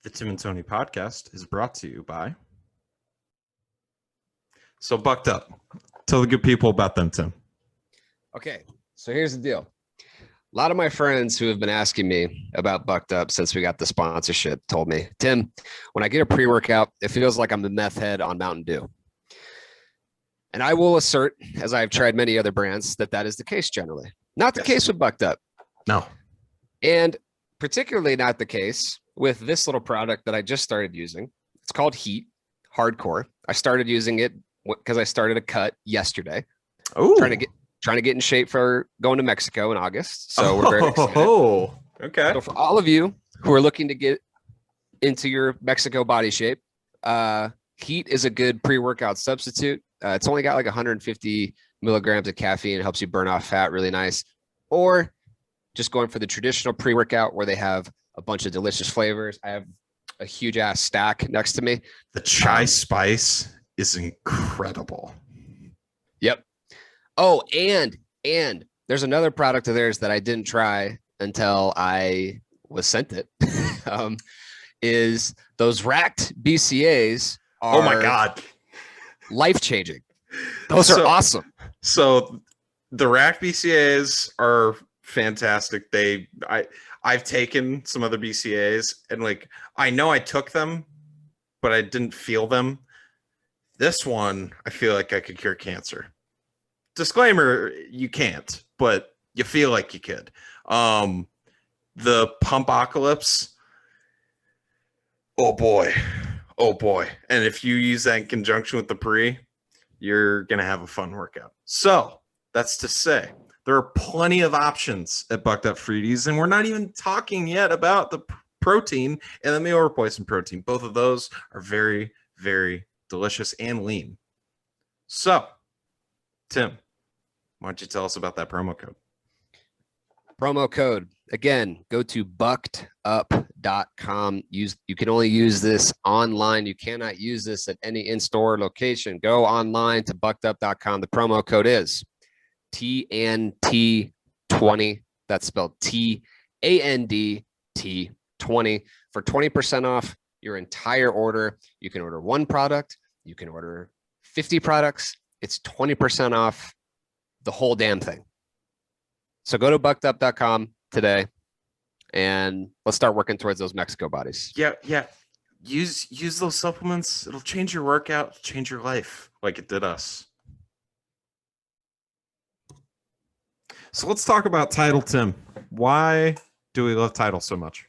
The Tim and Tony podcast is brought to you by. So Bucked Up. Tell the good people about them, Tim. Okay, so here's the deal. A lot of my friends who have been asking me about Bucked Up since we got the sponsorship told me, Tim, when I get a pre-workout, it feels like I'm a meth head on Mountain Dew. And I will assert, as I've tried many other brands, that that is the case generally. Not the case with Bucked Up. No. And particularly not the case with this little product that I just started using. It's called Heat Hardcore. I started using it because I started a cut yesterday. Oh, trying to get in shape for going to Mexico in August. So we're very excited. Oh, okay. So for all of you who are looking to get into your Mexico body shape, Heat is a good pre-workout substitute. It's only got like 150 milligrams of caffeine. It helps you burn off fat really nice. Or just going for the traditional pre-workout where they have a bunch of delicious flavors. I have a huge ass stack next to me. The chai spice is incredible. Yep. Oh, and there's another product of theirs that I didn't try until I was sent it. Is those racked BCAs are Oh my God. life-changing. Those are awesome. So the rack BCAs are fantastic. I've taken some other BCAs and like I know I took them, but I didn't feel them. This one, I feel like I could cure cancer. Disclaimer, you can't, but you feel like you could. The Pumpocalypse, oh boy. And if you use that in conjunction with the pre, you're going to have a fun workout. So that's to say, there are plenty of options at Bucked Up Fruities, and we're not even talking yet about the protein and the meal replacement protein. Both of those are very, very delicious and lean. So, Tim, why don't you tell us about that promo code? Promo code. Again, go to buckedup.com. You can only use this online. You cannot use this at any in-store location. Go online to buckedup.com. The promo code is TNT20. That's spelled TANDT20 for 20% off your entire order. You can order one product. You can order 50 products. It's 20% off the whole damn thing. So go to buckedup.com today and let's start working towards those Mexico bodies. Yeah. Use those supplements. It'll change your workout, change your life like it did us. So let's talk about Title, Tim. Why do we love Title so much?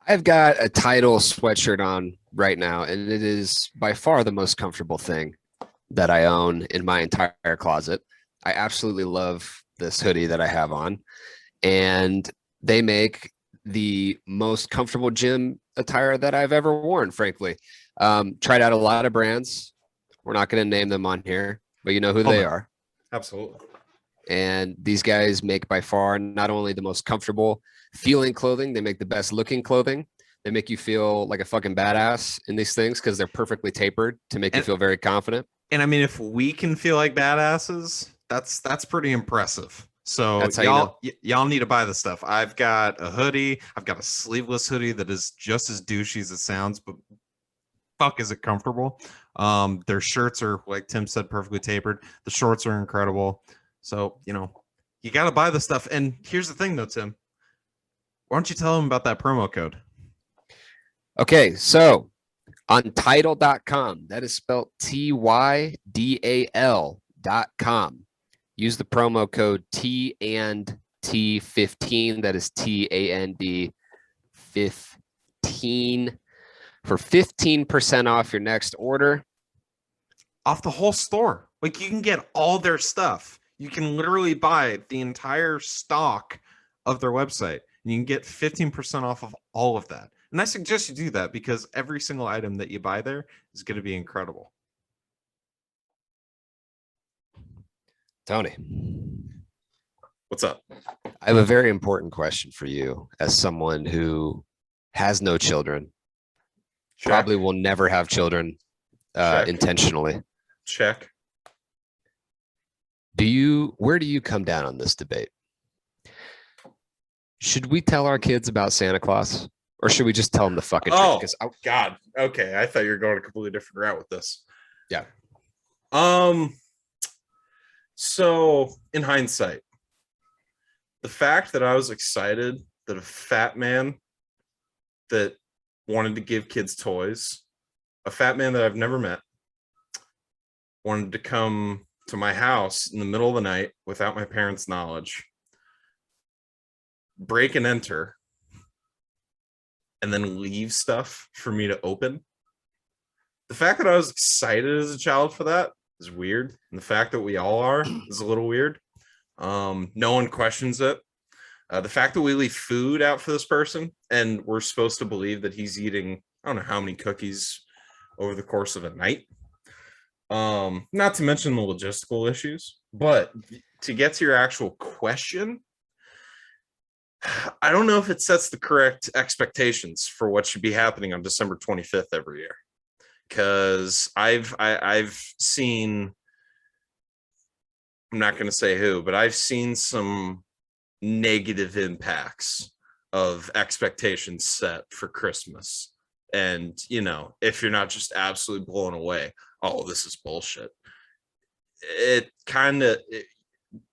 I've got a Title sweatshirt on right now, and it is by far the most comfortable thing that I own in my entire closet. I absolutely love this hoodie that I have on, and they make the most comfortable gym attire that I've ever worn, frankly. Tried out a lot of brands. We're not going to name them on here, but you know who they are. Absolutely. And these guys make by far not only the most comfortable feeling clothing, they make the best looking clothing. They make you feel like a fucking badass in these things because they're perfectly tapered to make you feel very confident. And I mean, if we can feel like badasses, that's pretty impressive. So y'all need to buy the stuff. I've got a hoodie. I've got a sleeveless hoodie that is just as douchey as it sounds, but fuck, is it comfortable? Their shirts are, like Tim said, perfectly tapered. The shorts are incredible. So, you got to buy the stuff. And here's the thing, though, Tim. Why don't you tell them about that promo code? Okay, so Untitled.com. That is spelled TYDAL.com. Use the promo code TAND15. That is TAND15 for 15% off your next order. Off the whole store. Like, you can get all their stuff. You can literally buy the entire stock of their website, and you can get 15% off of all of that. And I suggest you do that because every single item that you buy there is going to be incredible. Tony, what's up? I have a very important question for you as someone who has no children, probably will never have children intentionally. Check. Where do you come down on this debate? Should we tell our kids about Santa Claus? Or should we just tell him the fucking truth? Because God. Okay. I thought you were going a completely different route with this. Yeah. So in hindsight, the fact that I was excited that a fat man that wanted to give kids toys, a fat man that I've never met, wanted to come to my house in the middle of the night without my parents' knowledge, break and enter, and then leave stuff for me to open. The fact that I was excited as a child for that is weird. And the fact that we all are is a little weird. No one questions it. The fact that we leave food out for this person and we're supposed to believe that he's eating, I don't know how many cookies over the course of a night. Not to mention the logistical issues, but to get to your actual question, I don't know if it sets the correct expectations for what should be happening on December 25th every year. Because I've seen, I'm not going to say who, but I've seen some negative impacts of expectations set for Christmas. And, you know, if you're not just absolutely blown away, oh, this is bullshit. It kind of,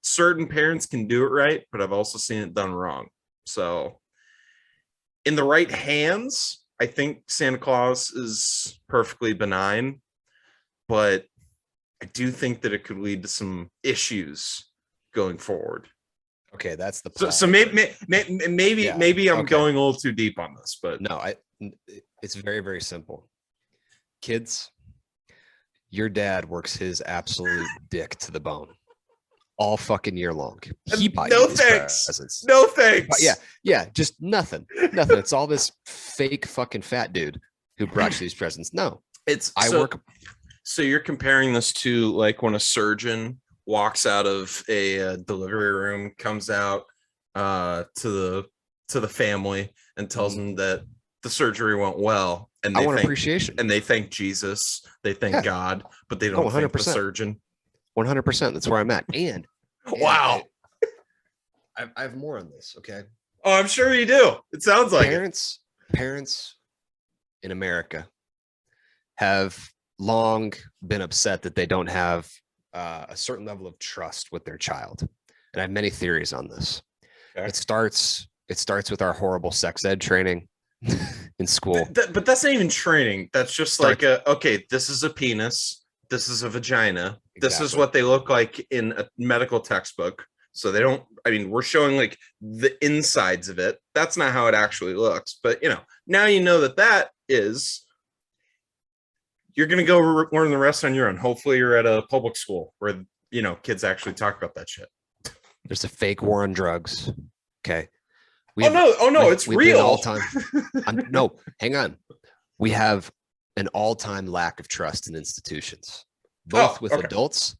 certain parents can do it right, but I've also seen it done wrong. So in the right hands, I think Santa Claus is perfectly benign, but I do think that it could lead to some issues going forward. Okay, that's the so maybe I'm going a little too deep on this, but no, it's very, very simple. Kids, your dad works his absolute dick to the bone all fucking year long. He buys no thanks. Presents. No thanks. Yeah, just nothing. It's all this fake fucking fat dude who brought you these presents. No, work. So you're comparing this to like when a surgeon walks out of a delivery room, comes out to the family and tells them that the surgery went well, and I want appreciation, and they thank Jesus, they thank God, but they don't thank the surgeon. 100%. That's where I'm at. And wow, I have more on this. Okay. Oh, I'm sure you do. It sounds like parents in America have long been upset that they don't have a certain level of trust with their child, and I have many theories on this. Okay. It starts with our horrible sex ed training in school. But that's not even training. That's just like okay, this is a penis. This is a vagina. Exactly. This is what they look like in a medical textbook. So they don't, I mean, we're showing like the insides of it. That's not how it actually looks. But, you know, now you know that is, you're going to go learn the rest on your own. Hopefully you're at a public school where, you know, kids actually talk about that shit. There's a fake war on drugs. Okay. It's real. No, hang on. We have an all-time lack of trust in institutions, both with adults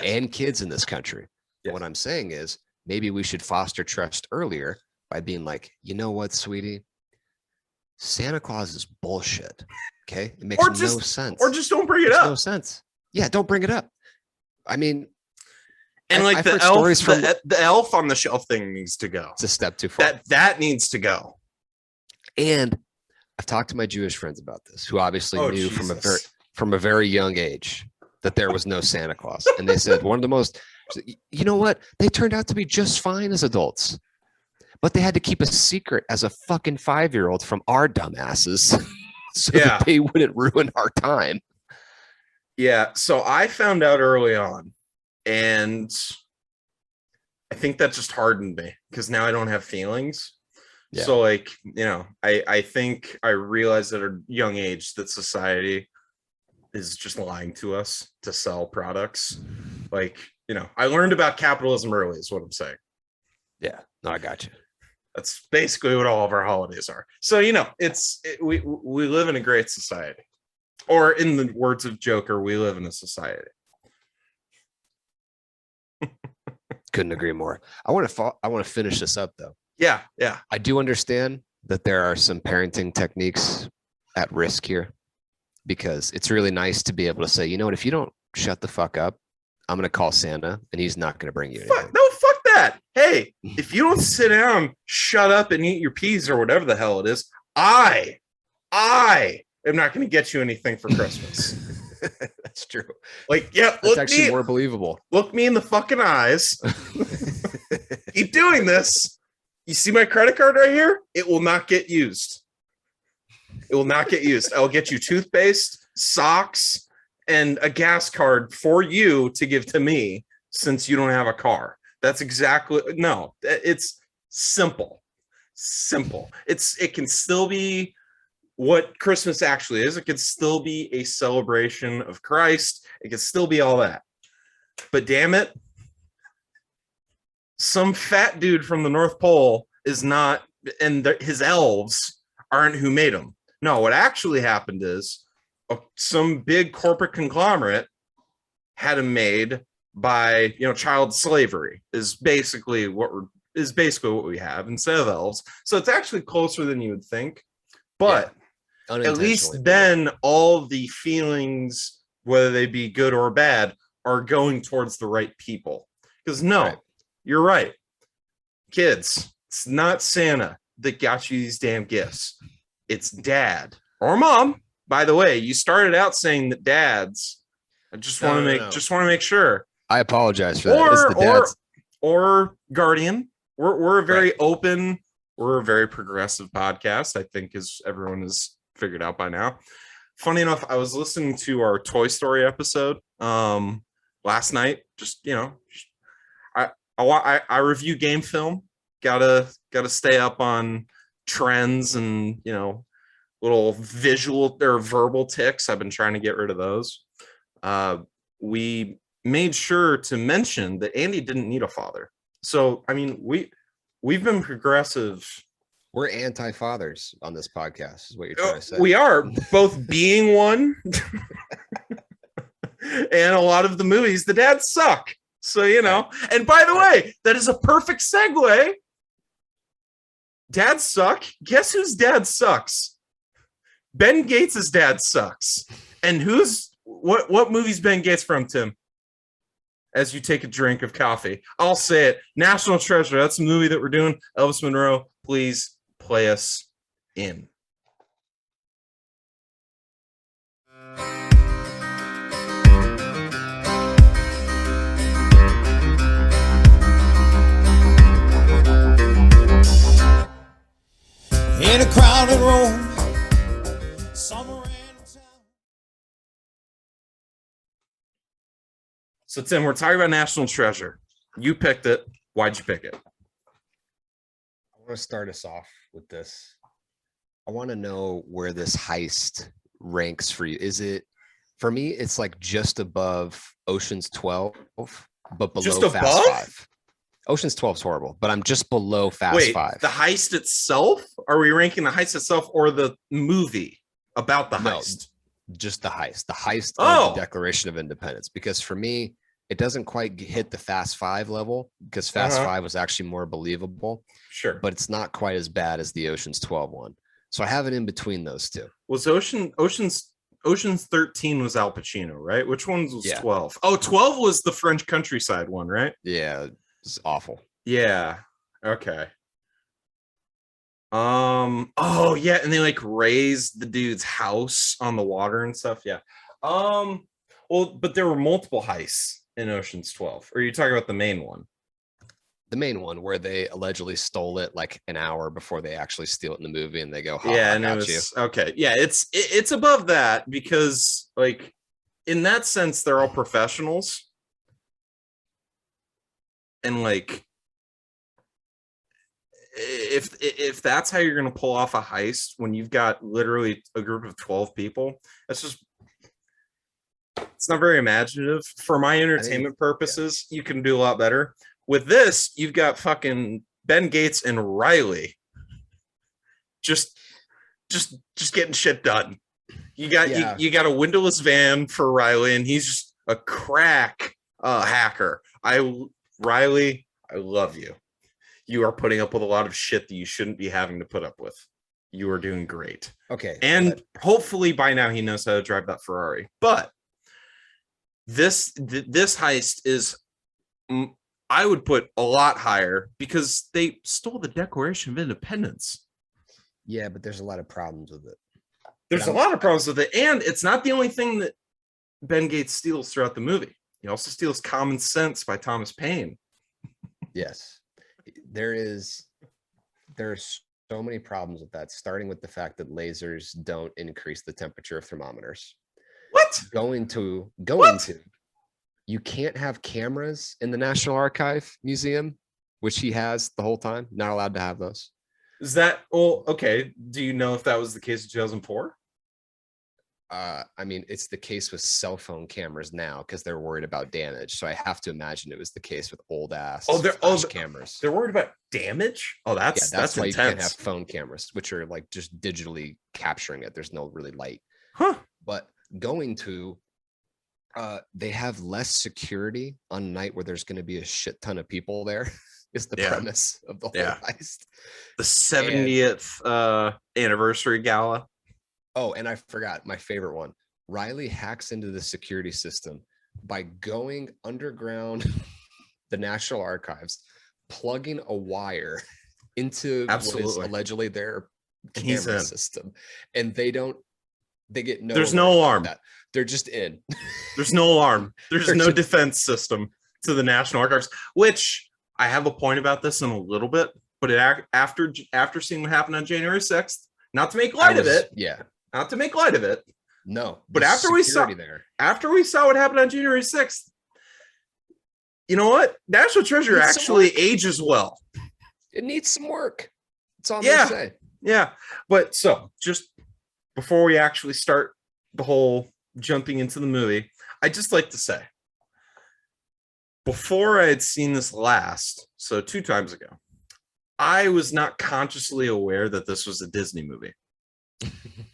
and kids in this country. Yes. What I'm saying is maybe we should foster trust earlier by being like, you know what, sweetie? Santa Claus is bullshit. Okay. It makes no sense. Or just don't bring it up. No sense. Yeah. Don't bring it up. I mean, and like the elf, the elf on the shelf thing needs to go. It's a step too far. That needs to go. And I've talked to my Jewish friends about this, who obviously knew from a very young age that there was no Santa Claus. And they said one of the most, you know what? They turned out to be just fine as adults, but they had to keep a secret as a fucking 5-year-old from our dumbasses so that they wouldn't ruin our time. Yeah. So I found out early on, and I think that just hardened me because now I don't have feelings. Yeah. So like, you know, I think I realized at a young age that society is just lying to us to sell products. Like, you know, I learned about capitalism early is what I'm saying. Yeah, no, I got you. That's basically what all of our holidays are. So, you know, we live in a great society, or in the words of Joker, we live in a society. Couldn't agree more. I want to finish this up though. Yeah. I do understand that there are some parenting techniques at risk here, because it's really nice to be able to say, you know what, if you don't shut the fuck up, I'm going to call Santa and he's not going to bring you anything. Fuck that. Hey, if you don't sit down, shut up and eat your peas or whatever the hell it is, I am not going to get you anything for Christmas. That's true. Like, yeah, That's actually more believable. Look me in the fucking eyes. Keep doing this. You see my credit card right here? It will not get used. It will not get used. I'll get you toothpaste, socks, and a gas card for you to give to me since you don't have a car. That's exactly, no, it's simple. It can still be what Christmas actually is. It can still be a celebration of Christ. It can still be all that. But damn it, some fat dude from the North Pole is not, and his elves aren't who made him. No, what actually happened is some big corporate conglomerate had him made by, child slavery is basically what we have instead of elves. So it's actually closer than you would think. But at least then all the feelings, whether they be good or bad, are going towards the right people. Because you're right. Kids, it's not Santa that got you these damn gifts. It's dad or mom. By the way, you started out saying that dads. I just want to make sure. I apologize for that. Or guardian. We're a very open, we're a very progressive podcast, I think, as everyone has figured out by now. Funny enough, I was listening to our Toy Story episode last night. Just, I review game film. Gotta stay up on trends and, little visual or verbal tics. I've been trying to get rid of those. We made sure to mention that Andy didn't need a father. So, I mean, we've been progressive. We're anti-fathers on this podcast, is what you're trying to say. We are, both being one and a lot of the movies, the dads suck. So, and by the way, that is a perfect segue. Dads suck. Guess whose dad sucks? Ben Gates' dad sucks. And what movie's Ben Gates from, Tim? As you take a drink of coffee, I'll say it. National Treasure. That's a movie that we're doing. Elvis Monroe, please play us in. In a crowded room, somewhere in town. So, Tim, we're talking about National Treasure. You picked it. Why'd you pick it? I want to start us off with this. I want to know where this heist ranks for you. Is it, for me, it's like just above Ocean's 12, but below just Fast above? 5. Ocean's 12 is horrible, but I'm just below Fast 5. The heist itself? Are we ranking the heist itself or the movie about the heist? Just the heist. The heist of the Declaration of Independence. Because for me, it doesn't quite hit the Fast 5 level, because Fast 5 was actually more believable. Sure. But it's not quite as bad as the Ocean's 12 one. So I have it in between those two. Was Ocean's 13 was Al Pacino, right? Which one was 12? Oh, 12 was the French countryside one, right? Yeah. It's awful. Yeah. Okay. Oh yeah, and they like raised the dude's house on the water and stuff. Yeah. Well, but there were multiple heists in Ocean's 12. Or are you talking about the main one? The main one where they allegedly stole it like an hour before they actually steal it in the movie, and they go, yeah, and it was okay. Yeah, it's above that because, like, in that sense, they're all professionals. And like, if that's how you're going to pull off a heist when you've got literally a group of 12 people, it's not very imaginative. For my entertainment purposes, you can do a lot better. With this, you've got fucking Ben Gates and Riley just getting shit done. You got a windowless van for Riley, and he's just a crack hacker. Riley, I love you. You are putting up with a lot of shit that you shouldn't be having to put up with. You are doing great. Okay. And hopefully by now he knows how to drive that Ferrari. But this heist is, I would put a lot higher because they stole the Declaration of Independence. Yeah, but there's a lot of problems with it. There's a lot of problems with it, and it's not the only thing that Ben Gates steals throughout the movie. He also steals Common Sense by Thomas Paine. Yes, there's so many problems with that, starting with the fact that lasers don't increase the temperature of thermometers. What? You can't have cameras in the National Archive Museum, which he has the whole time. Not allowed to have those. Is that okay? Do you know if that was the case in 2004? I mean, it's the case with cell phone cameras now because they're worried about damage. So I have to imagine it was the case with old ass cameras. They're worried about damage. Oh, that's why intense. you can't have phone cameras, which are like just digitally capturing it. There's no really light. Huh? But they have less security on a night where there's going to be a shit ton of people there. Is the premise of the whole heist. The 70th anniversary gala. Oh, and I forgot my favorite one. Riley hacks into the security system by going underground the National Archives, plugging a wire into what is allegedly their camera system. And they get no. There's no alarm. They're just in. There's no alarm. There's no defense system to the National Archives, which I have a point about this in a little bit, but after seeing what happened on January 6th, not to make light of it. Yeah. Not to make light of it. No. But after we saw what happened on January 6th, you know what? National Treasure actually ages well. It needs some work. That's all I'm gonna say. Yeah. But so just before we actually start the whole jumping into the movie, I'd just like to say, before I had seen this last, so 2 times ago, I was not consciously aware that this was a Disney movie.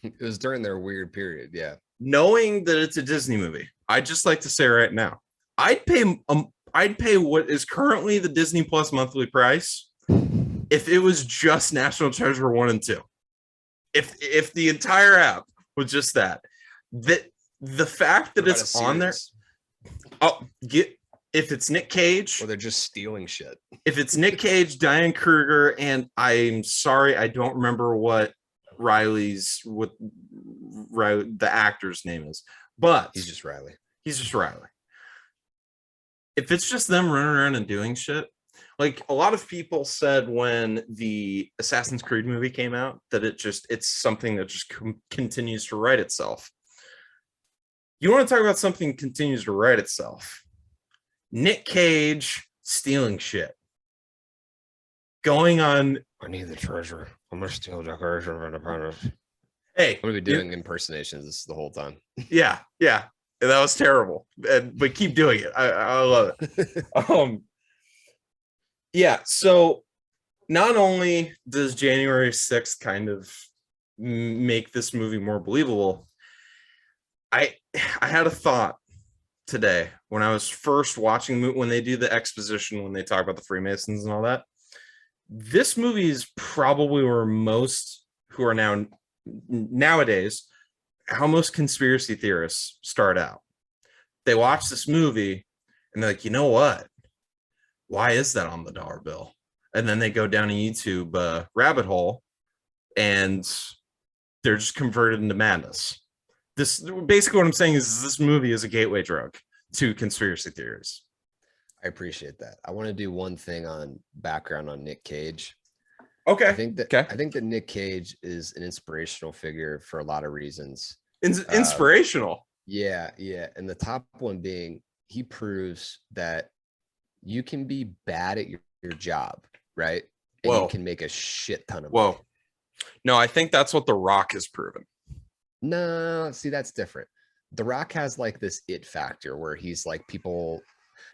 It was during their weird period. Yeah. Knowing that it's a Disney movie, I'd just like to say right now, I'd pay what is currently the Disney Plus monthly price if it was just National Treasure 1 and 2. If the entire app was just that. The fact that it's on there, if it's Nick Cage, or they're just stealing shit. If it's Nick Cage, Diane Kruger, and I'm sorry, I don't remember what the actor's name is, but he's just Riley. If it's just them running around and doing shit, like a lot of people said when the Assassin's Creed movie came out, that it's something that just continues to write itself. You want to talk about something that continues to write itself? Nick Cage stealing shit. Going on. I need the treasure. I'm gonna steal the Declaration of Independence. Hey, I'm gonna be doing impersonations the whole time. Yeah. That was terrible. But keep doing it. I love it. Yeah, so not only does January 6th kind of make this movie more believable, I had a thought today when I was first watching when they do the exposition, when they talk about the Freemasons and all that. This movie is probably where most who are nowadays how most conspiracy theorists start out. They watch this movie and they're like, you know what? Why is that on the dollar bill? And then they go down a YouTube rabbit hole and they're just converted into madness. This basically what I'm saying is this movie is a gateway drug to conspiracy theories. I appreciate that. I want to do one thing on background on Nick Cage. Okay. I think that Nick Cage is an inspirational figure for a lot of reasons. Inspirational. Yeah. And the top one being he proves that you can be bad at your job, right? And you can make a shit ton of money. No, I think that's what The Rock has proven. No, see, that's different. The Rock has like this it factor where he's like people.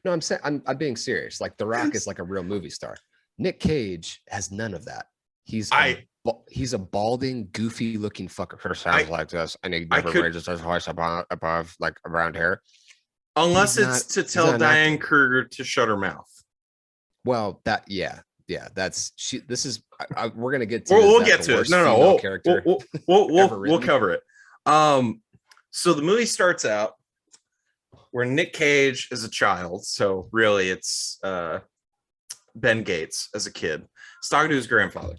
No, I'm being serious. Like The Rock is like a real movie star. Nick Cage has none of that. He's a balding, goofy looking fucker who sounds like this, and he never raises his voice above like around here. Unless it's to tell Diane Kruger to shut her mouth. Well, that's she. This is we're gonna get to. We'll get to it. No, character. We'll cover it. So the movie starts out where Nick Cage is a child. So really, it's Ben Gates as a kid. He's talking to his grandfather.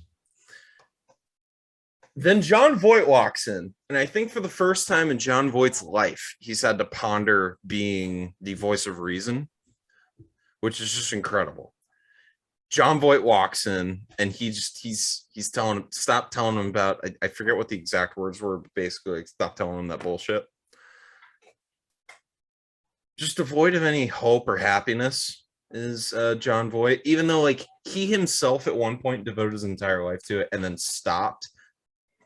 Then John Voight walks in, and I think for the first time in John Voight's life, he's had to ponder being the voice of reason, which is just incredible. John Voight walks in, and he's telling him, stop telling him about, I forget what the exact words were, but basically like, stop telling him that bullshit. Just devoid of any hope or happiness is John Voight, even though like he himself at one point devoted his entire life to it and then stopped.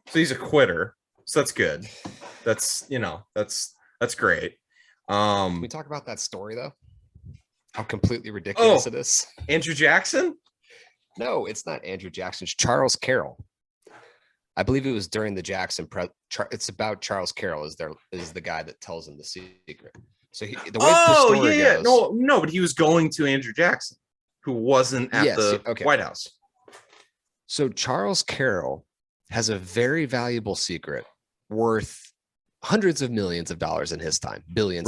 So he's a quitter. So that's good. That's, you know, that's great. Can we talk about that story though? How completely ridiculous it is. Andrew Jackson? No, it's not Andrew Jackson. It's Charles Carroll. I believe it was during the Jackson it's about Charles Carroll is the guy that tells him the secret. So the way the story goes, no, but he was going to Andrew Jackson, who wasn't at the White House. So Charles Carroll has a very valuable secret worth hundreds of millions of dollars in his time, billions.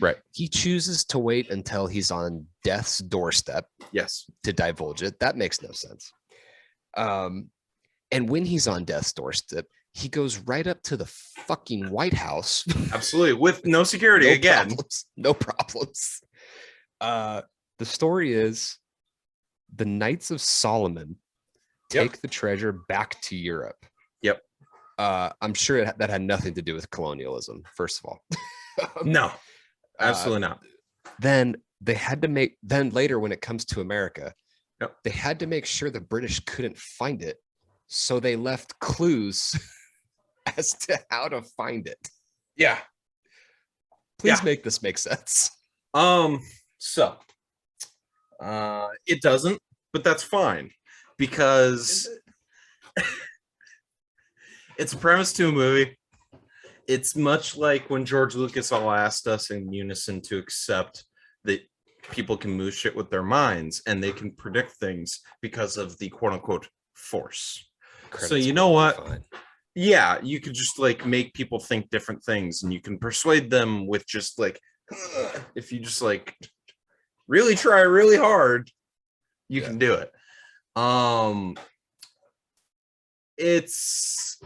Right. He chooses to wait until he's on death's doorstep. Yes. To divulge it. That makes no sense. And when he's on death's doorstep, he goes right up to the fucking White House. Absolutely. With no security again. No problems. The story is the Knights of Solomon take the treasure back to Europe. Yep. I'm sure that had nothing to do with colonialism, first of all. No, absolutely not. Then later when it comes to America, they had to make sure the British couldn't find it. So they left clues as to how to find it. Yeah. Please make this make sense. So it doesn't, but that's fine because it's a premise to a movie. It's much like when George Lucas all asked us in unison to accept that people can move shit with their minds and they can predict things because of the quote unquote force. So you know what? Yeah, you could just like make people think different things and you can persuade them with just like, if you just like really try really hard, you can do it. It's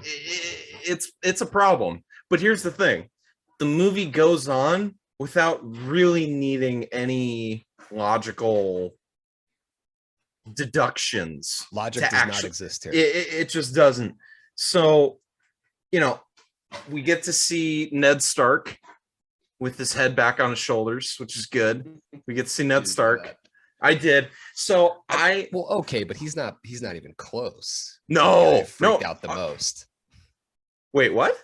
a problem. But here's the thing. The movie goes on without really needing any logical deductions. Logic does not exist here. It just doesn't. So, you know, we get to see Ned Stark with his head back on his shoulders, which is good. We get to see Ned Stark. I did. So okay, but he's not even close. No, freaked out the most. Wait, what?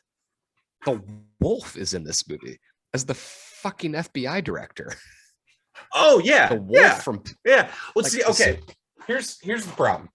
The Wolf is in this movie as the fucking FBI director. Oh yeah, the Wolf from Let's see. Okay, here's the problem.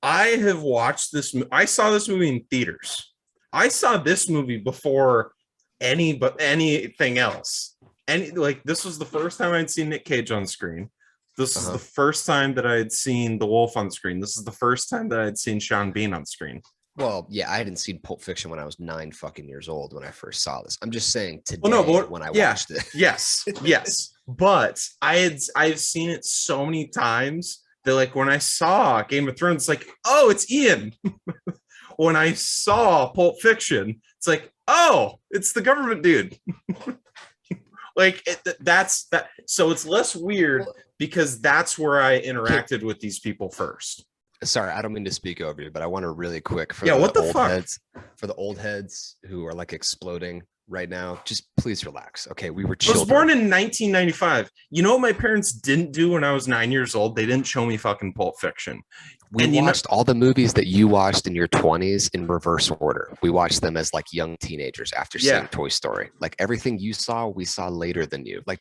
I have watched this. I saw this movie in theaters. I saw this movie before anything else. This was the first time I'd seen Nick Cage on screen. This is the first time that I had seen The Wolf on screen. This is the first time that I'd seen Sean Bean on screen. Well, yeah, I hadn't seen Pulp Fiction when I was 9 fucking years old when I first saw this. I'm just saying today when I watched it. Yes. But I've seen it so many times that like when I saw Game of Thrones, it's like, oh, it's Ian. When I saw Pulp Fiction, it's like, oh, it's the government dude. That's that. So it's less weird because that's where I interacted with these people first. Sorry, I don't mean to speak over you, but I want to really quick for the old heads who are like exploding right now. Just please relax. Okay, we were children. I was born in 1995. You know what my parents didn't do when I was 9 years old? They didn't show me fucking Pulp Fiction. We watched all the movies that you watched in your 20s in reverse order. We watched them as like young teenagers after seeing Toy Story. Like everything you saw, we saw later than you. Like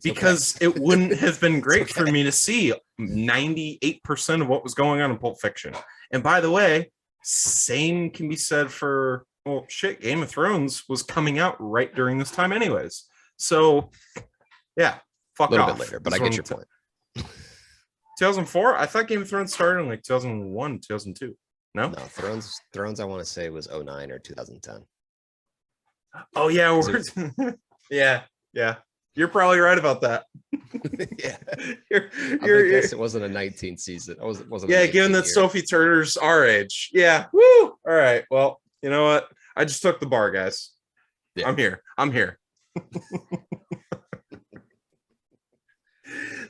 because it wouldn't have been great for me to see 98% of what was going on in Pulp Fiction. And by the way, same can be said for Game of Thrones was coming out right during this time anyways. So yeah, fuck off. A little bit later, but I get your point. 2004? I thought Game of Thrones started in like 2001, 2002. No, Thrones I want to say was 09 or 2010. Oh yeah, yeah. You're probably right about that. Yeah. You're, guess it wasn't a 19 season. It wasn't. yeah, given that Sophie Turner's our age. Yeah. Woo. All right. Well, you know what? I just took the bar, guys. Yeah. I'm here.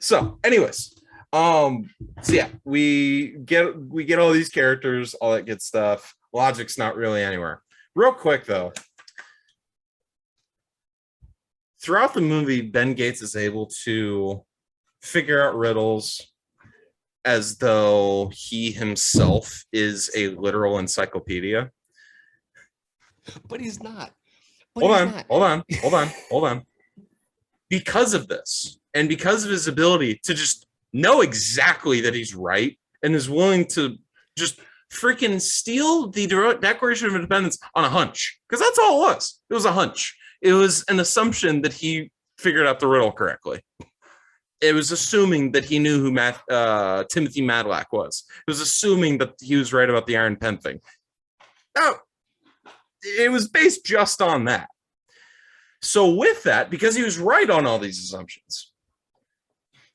So, anyways, so yeah, we get all these characters, all that good stuff. Logic's not really anywhere. Real quick though, throughout the movie, Ben Gates is able to figure out riddles as though he himself is a literal encyclopedia. But he's not. Hold on. Because of this, and because of his ability to just know exactly that he's right and is willing to just freaking steal the Declaration of Independence on a hunch, because that's all it was. It was a hunch. It was an assumption that he figured out the riddle correctly. It was assuming that he knew who Timothy Matlack was. It was assuming that he was right about the Iron Pen thing. No, it was based just on that. So with that, because he was right on all these assumptions,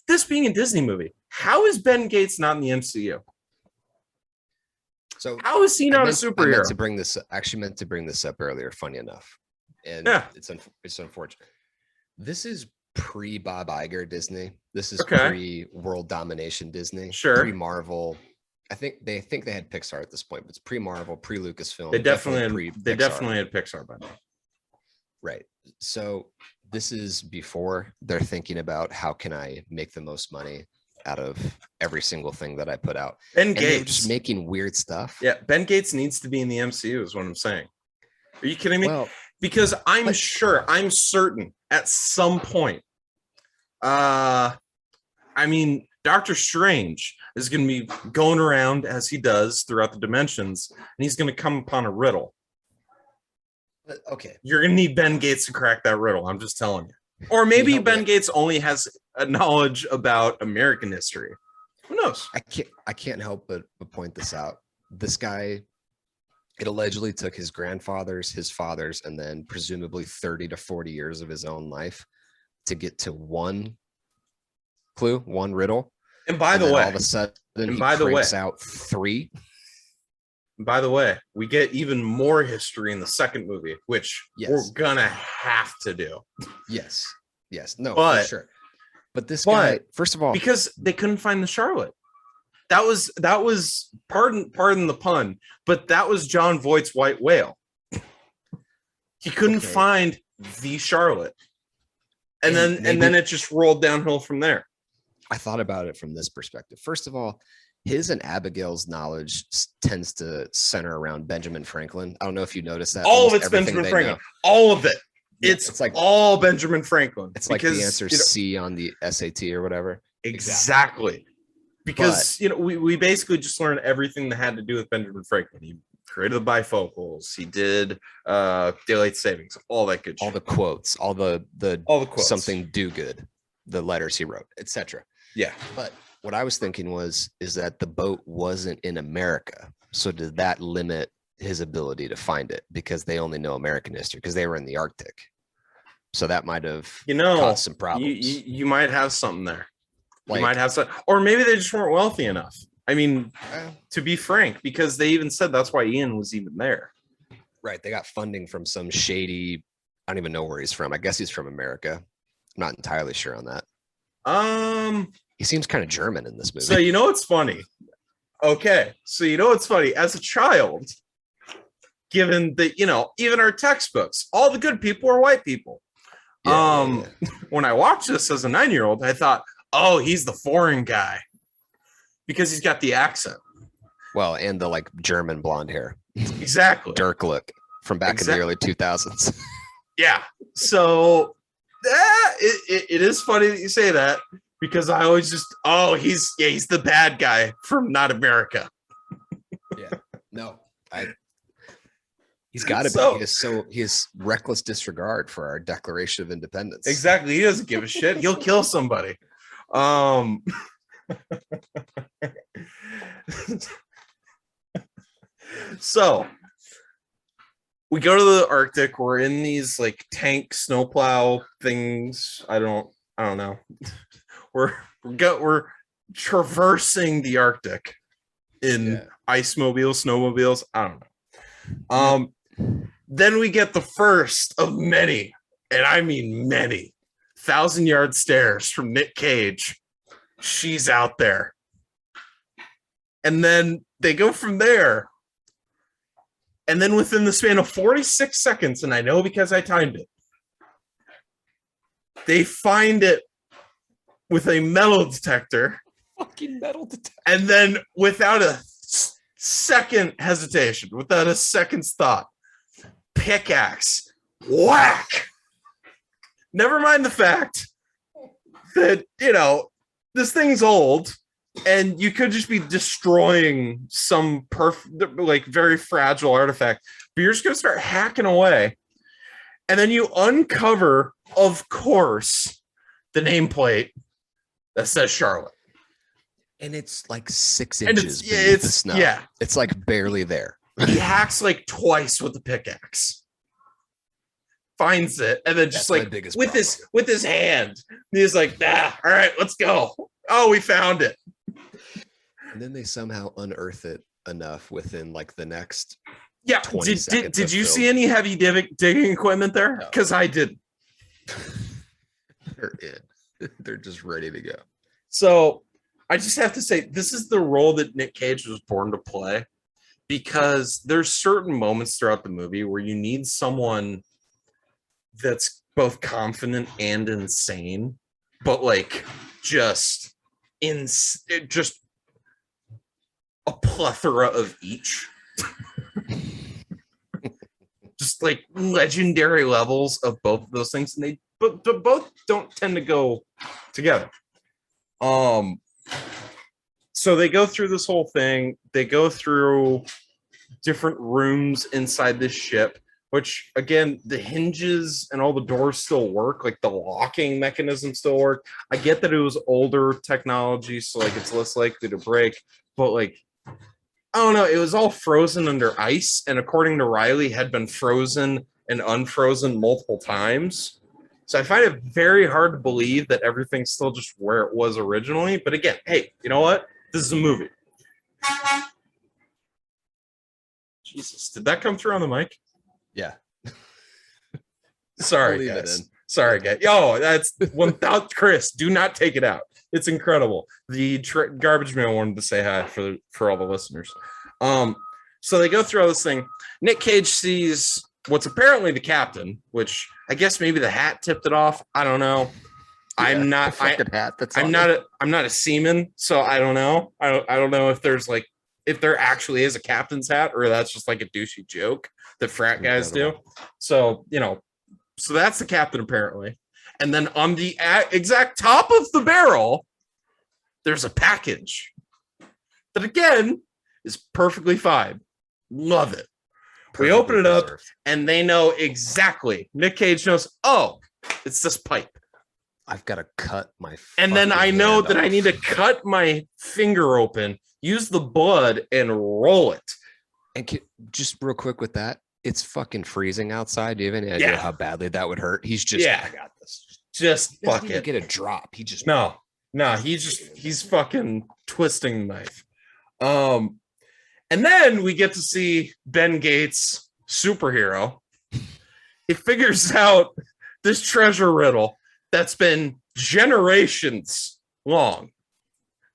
this being a Disney movie, how is Ben Gates not in the MCU? So how is he not a superhero? I meant to bring this up earlier. Funny enough, and it's unfortunate. This is pre-Bob Iger Disney. This is pre-World Domination Disney. Sure. Pre-Marvel. I think they had Pixar at this point, but it's pre-Marvel, pre-Lucasfilm. They definitely had Pixar by now. Right. So this is before they're thinking about how can I make the most money out of every single thing that I put out. Ben Gates just making weird stuff. Yeah, Ben Gates needs to be in the MCU is what I'm saying. Are you kidding me? Well, because I'm certain at some point, Doctor Strange is going to be going around as he does throughout the dimensions, and he's going to come upon a riddle. Okay. You're going to need Ben Gates to crack that riddle. I'm just telling you. Or maybe Ben Gates only has a knowledge about American history. Who knows? I can't help but point this out. This guy, it allegedly took his grandfather's, his father's, and then presumably 30 to 40 years of his own life to get to one clue, one riddle. And by the way, all of a sudden he cranks out three. By the way, we get even more history in the second movie, which we're gonna have to do. Yes. No, for sure. But this guy, first of all, because they couldn't find the Charlotte. That was pardon the pun, but that was John Voight's white whale. He couldn't find the Charlotte. And then it just rolled downhill from there. I thought about it from this perspective. First of all, his and Abigail's knowledge tends to center around Benjamin Franklin. I don't know if you noticed that. All of it's Benjamin Franklin. All of it. Yeah, it's like all Benjamin Franklin. It's like the answer C on the SAT or whatever. Exactly. Because we basically just learned everything that had to do with Benjamin Franklin. He created the bifocals. He did daylight savings. All that good shit. All the quotes. All the quotes. Something do good. The letters he wrote, etc. Yeah. But what I was thinking is that the boat wasn't in America. So did that limit his ability to find it because they only know American history because they were in the Arctic? So that might have caused some problems. You might have something there. You might have some, or maybe they just weren't wealthy enough. I mean, to be frank, because they even said that's why Ian was even there. Right. They got funding from some shady, I don't even know where he's from. I guess he's from America. I'm not entirely sure on that. He seems kind of German in this movie. So you know what's funny? Okay. So you know what's funny? As a child, given that, even our textbooks, all the good people are white people. Yeah. When I watched this as a 9-year-old, I thought, oh, he's the foreign guy because he's got the accent. Well, and the German blonde hair. Exactly. Dirk look from back in the early 2000s. Yeah. So it is funny that you say that because I always just, he's the bad guy from Not America. Yeah. No, he's got to be. He has reckless disregard for our Declaration of Independence. Exactly. He doesn't give a shit. He'll kill somebody. So we go to the Arctic. We're in these like tank snowplow things. I don't know. We're traversing the Arctic in ice mobiles, snowmobiles. I don't know. Then we get the first of many, and I mean many, 1,000-yard stares from Nick Cage. She's out there. And then they go from there. And then within the span of 46 seconds, and I know because I timed it, they find it with a metal detector. Fucking metal detector. And then without a second hesitation, without a second's thought, pickaxe, whack. Never mind the fact that, this thing's old and you could just be destroying some very fragile artifact, but you're just going to start hacking away. And then you uncover, of course, the nameplate that says Charlotte. And it's like 6 And inches beneath the snow. Yeah. It's like barely there. He hacks like twice with the pickaxe. Finds it, and then just like with his hand, he's like, all right, let's go. Oh, we found it. And then they somehow unearth it enough within like the next 20 seconds. Did you film. see any heavy digging equipment there? Because I didn't. They're in. They're just ready to go. So I just have to say, this is the role that Nick Cage was born to play, because there's certain moments throughout the movie where you need someone that's both confident and insane, but like just a plethora of each. Just like legendary levels of both of those things, and they but both don't tend to go together. So they go through this whole thing. They go through different rooms inside this ship, which again, the hinges and all the doors still work, like the locking mechanism still work. I get that it was older technology, so like it's less likely to break, but like, I don't know, it was all frozen under ice, and according to Riley, had been frozen and unfrozen multiple times. So I find it very hard to believe that everything's still just where it was originally. But again, hey, you know what? This is a movie. Jesus, did that come through on the mic? Yeah. Sorry, guys. Sorry, guys. Yo, that's 1,000. Chris, do not take it out. It's incredible. The garbage man wanted to say hi for all the listeners. So they go through all this thing. Nick Cage sees what's apparently the captain, which I guess maybe the hat tipped it off. I don't know. Yeah, I'm not a seaman, so I don't know. I don't know if there actually is a captain's hat, or that's just like a douchey joke that frat guys do. So, so that's the captain apparently. And then on the exact top of the barrel, there's a package that again is perfectly fine. Love it. We open it up and they know exactly. Nick Cage knows, oh, it's this pipe. I've got to cut my. And then I know that I need to cut my finger open, use the blood, and roll it. And just real quick with that, it's fucking freezing outside. Do you have any idea how badly that would hurt? He's just, I got this. Just fuck it. Get a drop. He just no. He's fucking twisting the knife. And then we get to see Ben Gates, superhero. He figures out this treasure riddle that's been generations long.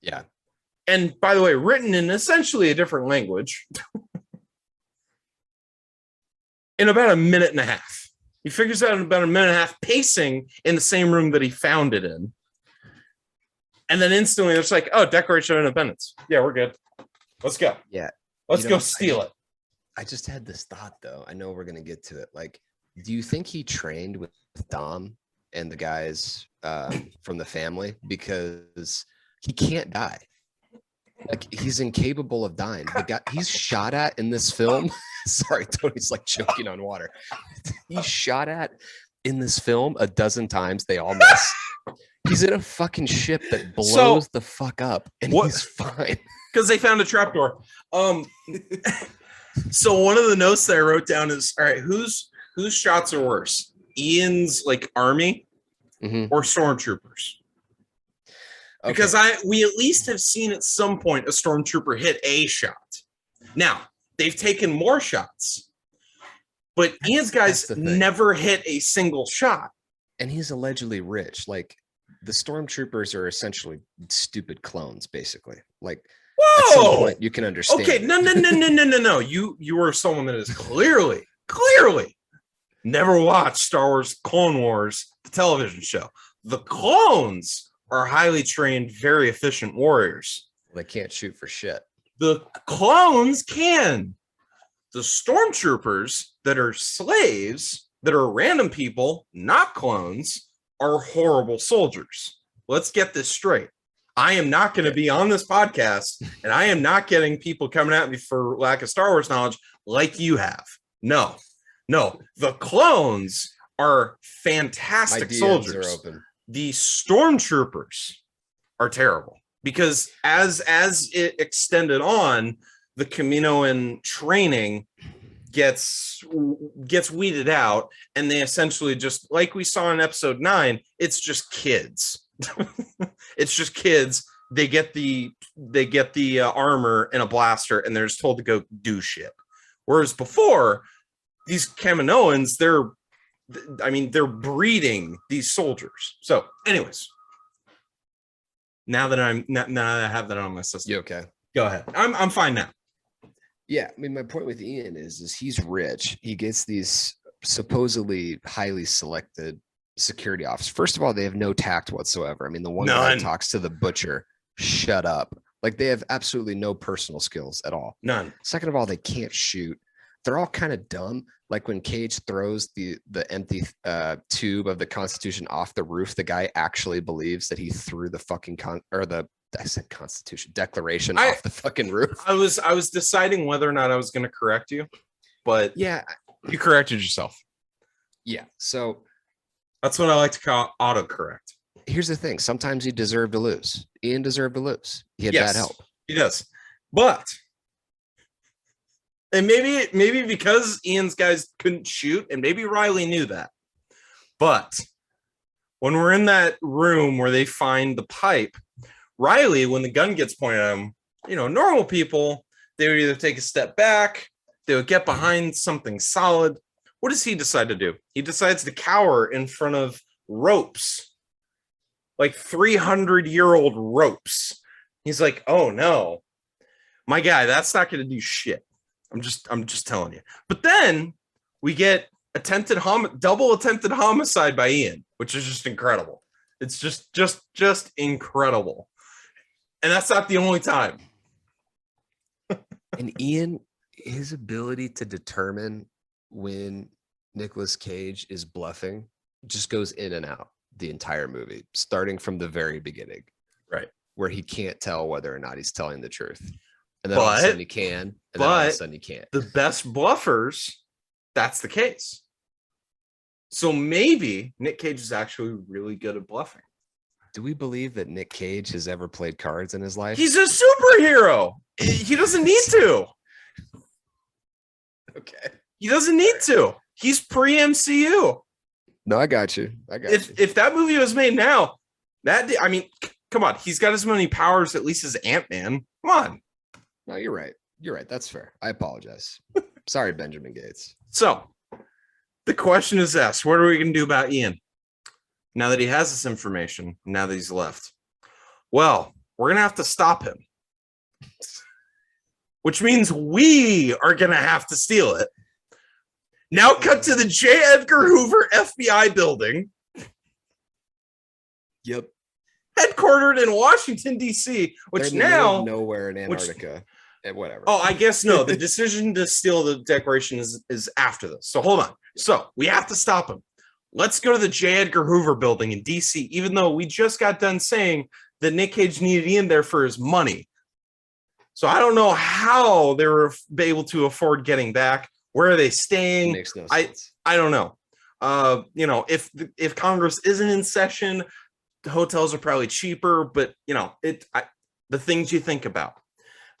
Yeah. And by the way, written in essentially a different language in about a minute and a half. He figures out in about a minute and a half, pacing in the same room that he found it in. And then instantly it's like, oh, Declaration of Independence. Yeah, we're good. Let's go. Yeah. Let's go steal it. I just had this thought, though. I know we're going to get to it. Like, do you think he trained with Dom and the guys from the family? Because he can't die. Like, he's incapable of dying. The guy he's shot at in this film. Sorry, Tony's like choking on water. He's shot at in this film a dozen times. They all miss. He's in a fucking ship that blows the fuck up, and he's fine. Because they found a trapdoor. So one of the notes that I wrote down is, all right, whose shots are worse? Ian's like army or stormtroopers? Okay. Because we at least have seen at some point a stormtrooper hit a shot. Now, they've taken more shots, but Ian's guys never hit a single shot. And he's allegedly rich. Like, the stormtroopers are essentially stupid clones, basically. Like, at some point you can understand. Okay, no. You are someone that is clearly never watched Star Wars Clone Wars, the television show. The clones are highly trained, very efficient warriors. They can't shoot for shit. The clones can. The stormtroopers that are slaves, that are random people, not clones, are horrible soldiers. Let's get this straight. I am not going to be on this podcast, and I am not getting people coming at me for lack of Star Wars knowledge like you have. No. The clones are fantastic soldiers. Are open. The stormtroopers are terrible because as it extended on, the Kaminoan training gets weeded out, and they essentially just, like we saw in episode 9, it's just kids. It's just kids. They get the armor and a blaster, and they're just told to go do shit. Whereas before, these Kaminoans, they're breeding these soldiers. So, anyways, now that I have that on my system, you okay? Go ahead. I'm fine now. Yeah, I mean, my point with Ian is he's rich. He gets these supposedly highly selected security officers. First of all, they have no tact whatsoever. I mean, the one guy talks to the butcher, shut up. Like, they have absolutely no personal skills at all. None. Second of all, they can't shoot. They're all kind of dumb. Like, when Cage throws the empty tube of the Constitution off the roof, the guy actually believes that he threw the fucking Declaration off the fucking roof. I was deciding whether or not I was going to correct you, but yeah, you corrected yourself. Yeah, so that's what I like to call autocorrect. Here's the thing: sometimes you deserve to lose. Ian deserved to lose. He had bad help. He does, but and maybe because Ian's guys couldn't shoot, and maybe Riley knew that, but when we're in that room where they find the pipe, Riley, when the gun gets pointed at him, normal people, they would either take a step back, they would get behind something solid. What does he decide to do? He decides to cower in front of ropes, like 300-year-old ropes. He's like, oh no, my guy, that's not going to do shit. I'm just telling you. But then we get double attempted homicide by Ian, which is just incredible. It's just incredible. And that's not the only time. And Ian, his ability to determine when Nicolas Cage is bluffing just goes in and out the entire movie, starting from the very beginning. Right. Where he can't tell whether or not he's telling the truth. And then all of a sudden he can, and then all of a sudden he can't. The best bluffers, that's the case. So maybe Nick Cage is actually really good at bluffing. Do we believe that Nick Cage has ever played cards in his life? He's a superhero. He doesn't need to. Okay. He doesn't need to. He's pre-MCU. No, I got you. If that movie was made now, come on. He's got as many powers at least as Ant-Man. Come on. No, you're right. You're right. That's fair. I apologize. Sorry, Benjamin Gates. So the question is this: what are we going to do about Ian now that he has this information? Now that he's left, well, we're going to have to stop him, which means we are going to have to steal it. Now, cut to the J. Edgar Hoover FBI building. Yep. Headquartered in Washington, D.C., which now nowhere in Antarctica. Whatever. Oh, I guess no. The decision to steal the Declaration is after this. So hold on. So we have to stop him. Let's go to the J. Edgar Hoover building in D.C., even though we just got done saying that Nick Cage needed Ian there for his money. So I don't know how they were able to afford getting back. Where are they staying? Makes no sense. I don't know. If Congress isn't in session, the hotels are probably cheaper, but the things you think about.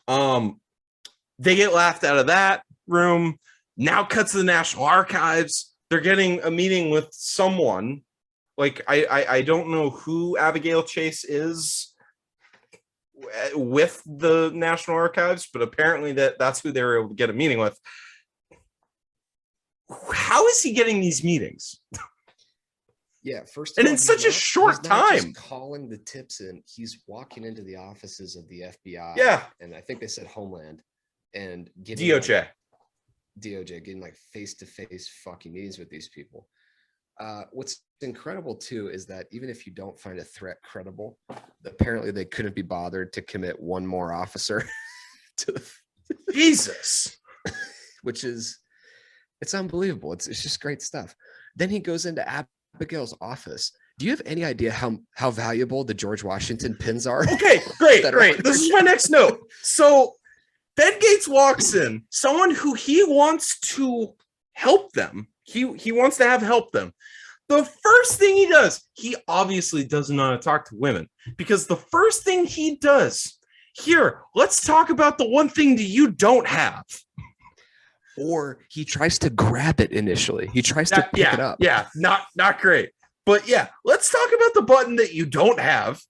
They get laughed out of that. room. Now cuts to the National Archives. They're getting a meeting with someone. Like, I don't know who Abigail Chase is with the National Archives, but apparently that's who they were able to get a meeting with. How is he getting these meetings? Yeah, first and in such a short time, calling the tips in, he's walking into the offices of the FBI. Yeah, and I think they said Homeland and getting DOJ, getting like face-to-face fucking meetings with these people. What's incredible too is that even if you don't find a threat credible, apparently they couldn't be bothered to commit one more officer to the Jesus, which is, it's unbelievable. It's just great stuff. Then he goes into Abigail's office. Do you have any idea how valuable the George Washington pins are? Okay, great. This is my next note. So Ben Gates walks in, someone who he wants to help them. He wants to have help them. The first thing he does, he obviously doesn't know how to talk to women, because the first thing he does, here, let's talk about the one thing that you don't have. Or he tries to grab it initially. He tries to pick it up. Yeah, not great. But yeah, let's talk about the button that you don't have.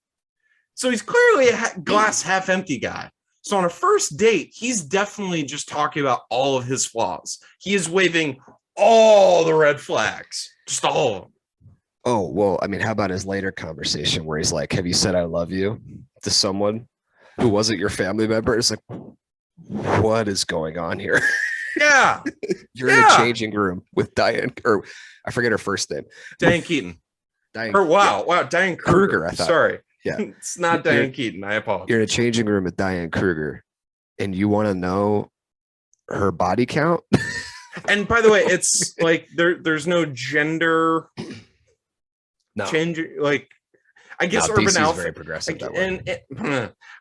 So he's clearly a glass half empty guy. So on a first date, he's definitely just talking about all of his flaws. He is waving all the red flags, just all of them. Oh, well, I mean, how about his later conversation where he's like, have you said I love you to someone who wasn't your family member? It's like, what is going on here? Yeah. You're in a changing room with Diane, or I forget her first name. Diane Keaton. Diane Kruger. I thought. Sorry. Yeah. It's not Diane Keaton. I apologize. You're in a changing room with Diane Kruger and you want to know her body count? And by the way, it's like there's no gender change. Like, I guess Urban Outfitters very progressive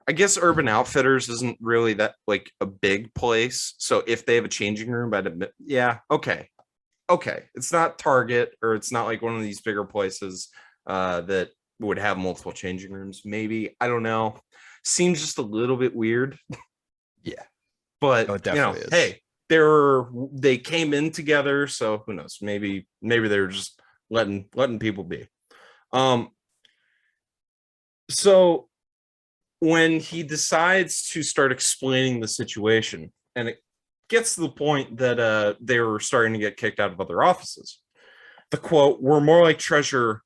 I guess Urban Outfitters isn't really that like a big place. So if they have a changing room, I'd admit, yeah, okay. It's not Target, or it's not like one of these bigger places that would have multiple changing rooms. Maybe, I don't know. Seems just a little bit weird. Yeah, but it definitely is. Hey, they came in together, so who knows? Maybe they're just letting people be. So when he decides to start explaining the situation, and it gets to the point that they were starting to get kicked out of other offices, the quote, "We're more like treasure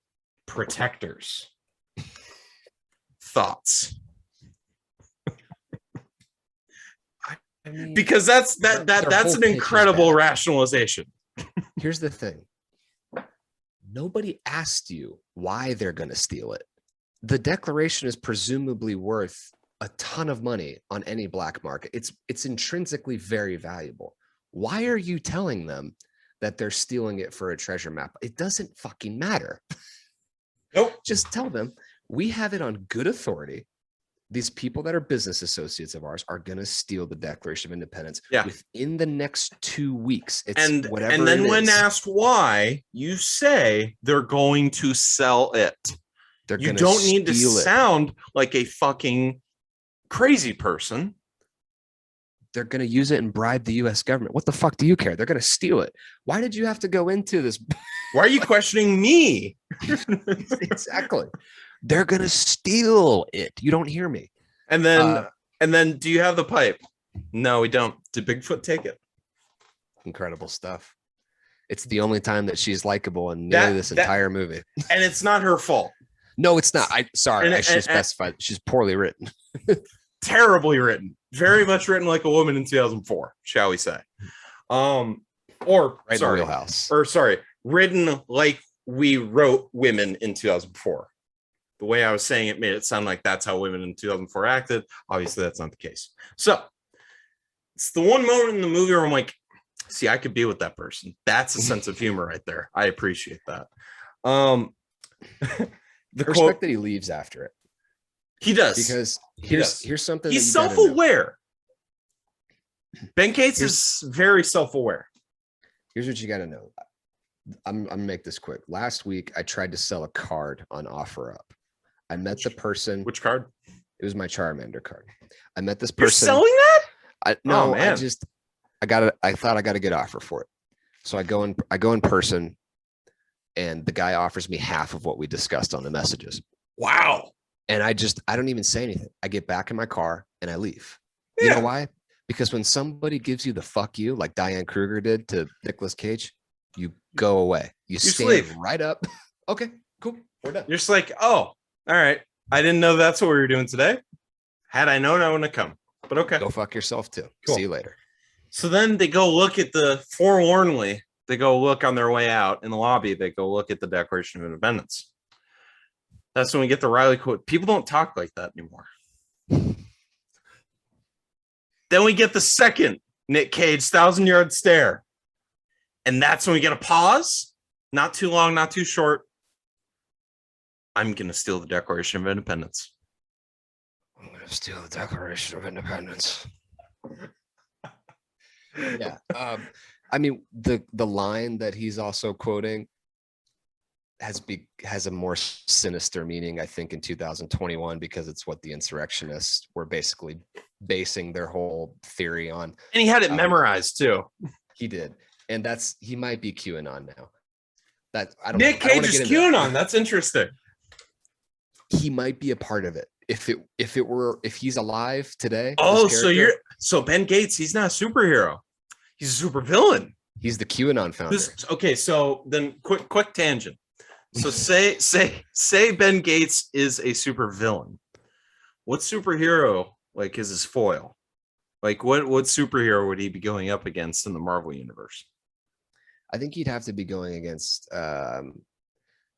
protectors." Thoughts? I mean, because that's an incredible rationalization. Here's the thing. Nobody asked you why they're going to steal it. The Declaration is presumably worth a ton of money on any black market. It's intrinsically very valuable. Why are you telling them that they're stealing it for a treasure map? It doesn't fucking matter. Nope. Just tell them we have it on good authority. These people that are business associates of ours are going to steal the Declaration of Independence within the next 2 weeks. And then when asked why, you say they're going to sell it. You don't need to sound like a fucking crazy person. They're going to use it and bribe the U.S. government. What the fuck do you care? They're going to steal it. Why did you have to go into this? Why are you questioning me? Exactly. They're going to steal it. You don't hear me. And then do you have the pipe? No, we don't. Did Bigfoot take it? Incredible stuff. It's the only time that she's likable in nearly this entire movie. And it's not her fault. No, it's not. I should specify. She's poorly written. Terribly written. Very much written like a woman in 2004, shall we say. Written like we wrote women in 2004. The way I was saying it made it sound like that's how women in 2004 acted. Obviously, that's not the case. So it's the one moment in the movie where I'm like, see, I could be with that person. That's a sense of humor right there. I appreciate that. The respect that he leaves after it. He does. Because here's something. He's self-aware. Ben Gates is very self-aware. Here's what you got to know. I'm gonna make this quick. Last week, I tried to sell a card on OfferUp. I met the person. Which card? It was my Charmander card. I met this person. You're selling that? No, I just I thought I got a good offer for it. So I go in person, and the guy offers me half of what we discussed on the messages. Wow. And I don't even say anything. I get back in my car and I leave. Yeah. You know why? Because when somebody gives you the fuck you, like Diane Kruger did to Nicolas Cage, you go away. You stand leave. right up. Okay, cool. We're done. You're just like, oh, all right. I didn't know that's what we were doing today. Had I known, I wouldn't have come. But okay. Go fuck yourself too. Cool. See you later. So then they go look at forlornly, they go look on their way out in the lobby. They go look at the Declaration of Independence. That's when we get the Riley quote. People don't talk like that anymore. Then we get the second Nick Cage 1,000-yard stare. And that's when we get a pause. Not too long, not too short. I'm going to steal the Declaration of Independence. I'm going to steal the Declaration of Independence. Yeah. I mean, the line that he's also quoting has a more sinister meaning, I think, in 2021, because it's what the insurrectionists were basically basing their whole theory on. And he had it memorized too. He did. And he might be QAnon now. I don't Nick know. Cage is QAnon. That's interesting. He might be a part of it. If he's alive today. Oh, so Ben Gates, he's not a superhero. He's a super villain. He's the QAnon founder. Okay, so then quick tangent. So say Ben Gates is a super villain. What superhero is his foil? Like what superhero would he be going up against in the Marvel universe? I think he'd have to be going against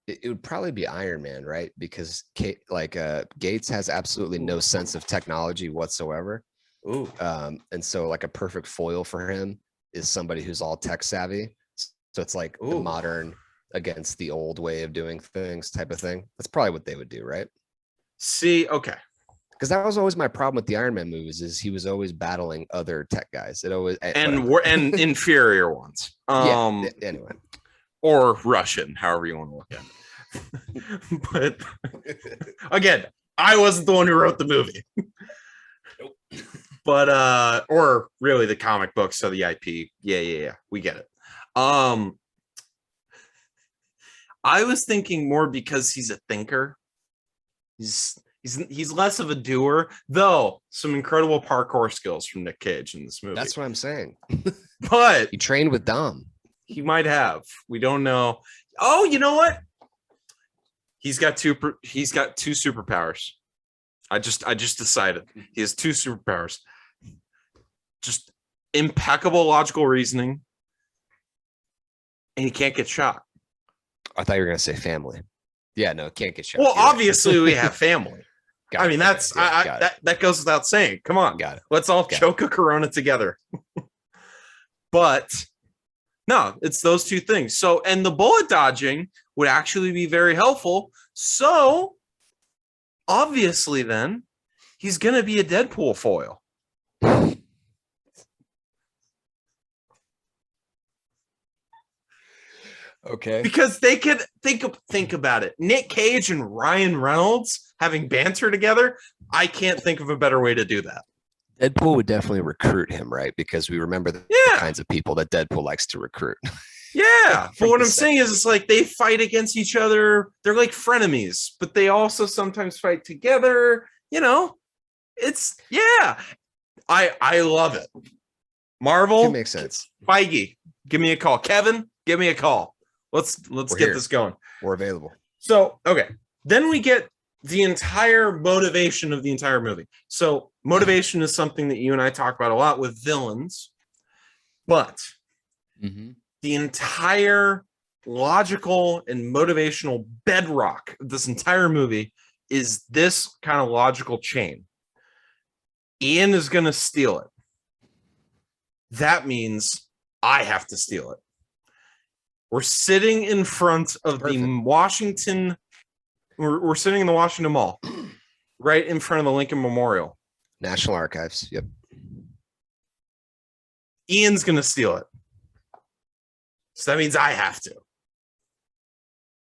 it would probably be Iron Man, right? Because Gates has absolutely no sense of technology whatsoever. Ooh. And so like a perfect foil for him is somebody who's all tech savvy. So it's like the modern against the old way of doing things type of thing. That's probably what they would do, right? See, okay. Because that was always my problem with the Iron Man movies, is he was always battling other tech guys. It always and inferior ones. Yeah, anyway. Or Russian, however you want to look at it. But again, I wasn't the one who wrote the movie. Nope. But or really the comic books, so the IP. Yeah. We get it. I was thinking more because he's a thinker. He's less of a doer, though. Some incredible parkour skills from Nick Cage in this movie. That's what I'm saying. But he trained with Dom. He might have. We don't know. Oh, you know what? He's got two superpowers. I just decided he has two superpowers. Just impeccable logical reasoning, and he can't get shot. I thought you were gonna say family. Yeah, no, can't get shot. Well, obviously we have family. I mean, that's that goes without saying. Come on, got it. Let's all choke a Corona together. But no, it's those two things. So, and the bullet dodging would actually be very helpful. So, obviously, then he's gonna be a Deadpool foil. Okay. Because they could think about it. Nick Cage and Ryan Reynolds having banter together. I can't think of a better way to do that. Deadpool would definitely recruit him, right? Because we remember the kinds of people that Deadpool likes to recruit. Yeah. But what I'm saying is it's like they fight against each other. They're like frenemies, but they also sometimes fight together. You know, it's I love it. Marvel. It makes sense. Feige, give me a call. Kevin, give me a call. Let's get this going. We're available. So, okay. Then we get the entire motivation of the entire movie. So, motivation is something that you and I talk about a lot with villains. But the entire logical and motivational bedrock of this entire movie is this kind of logical chain. Ian is going to steal it. That means I have to steal it. We're sitting in front of the Washington. We're sitting in the Washington Mall, right in front of the Lincoln Memorial. National Archives. Yep. Ian's going to steal it. So that means I have to.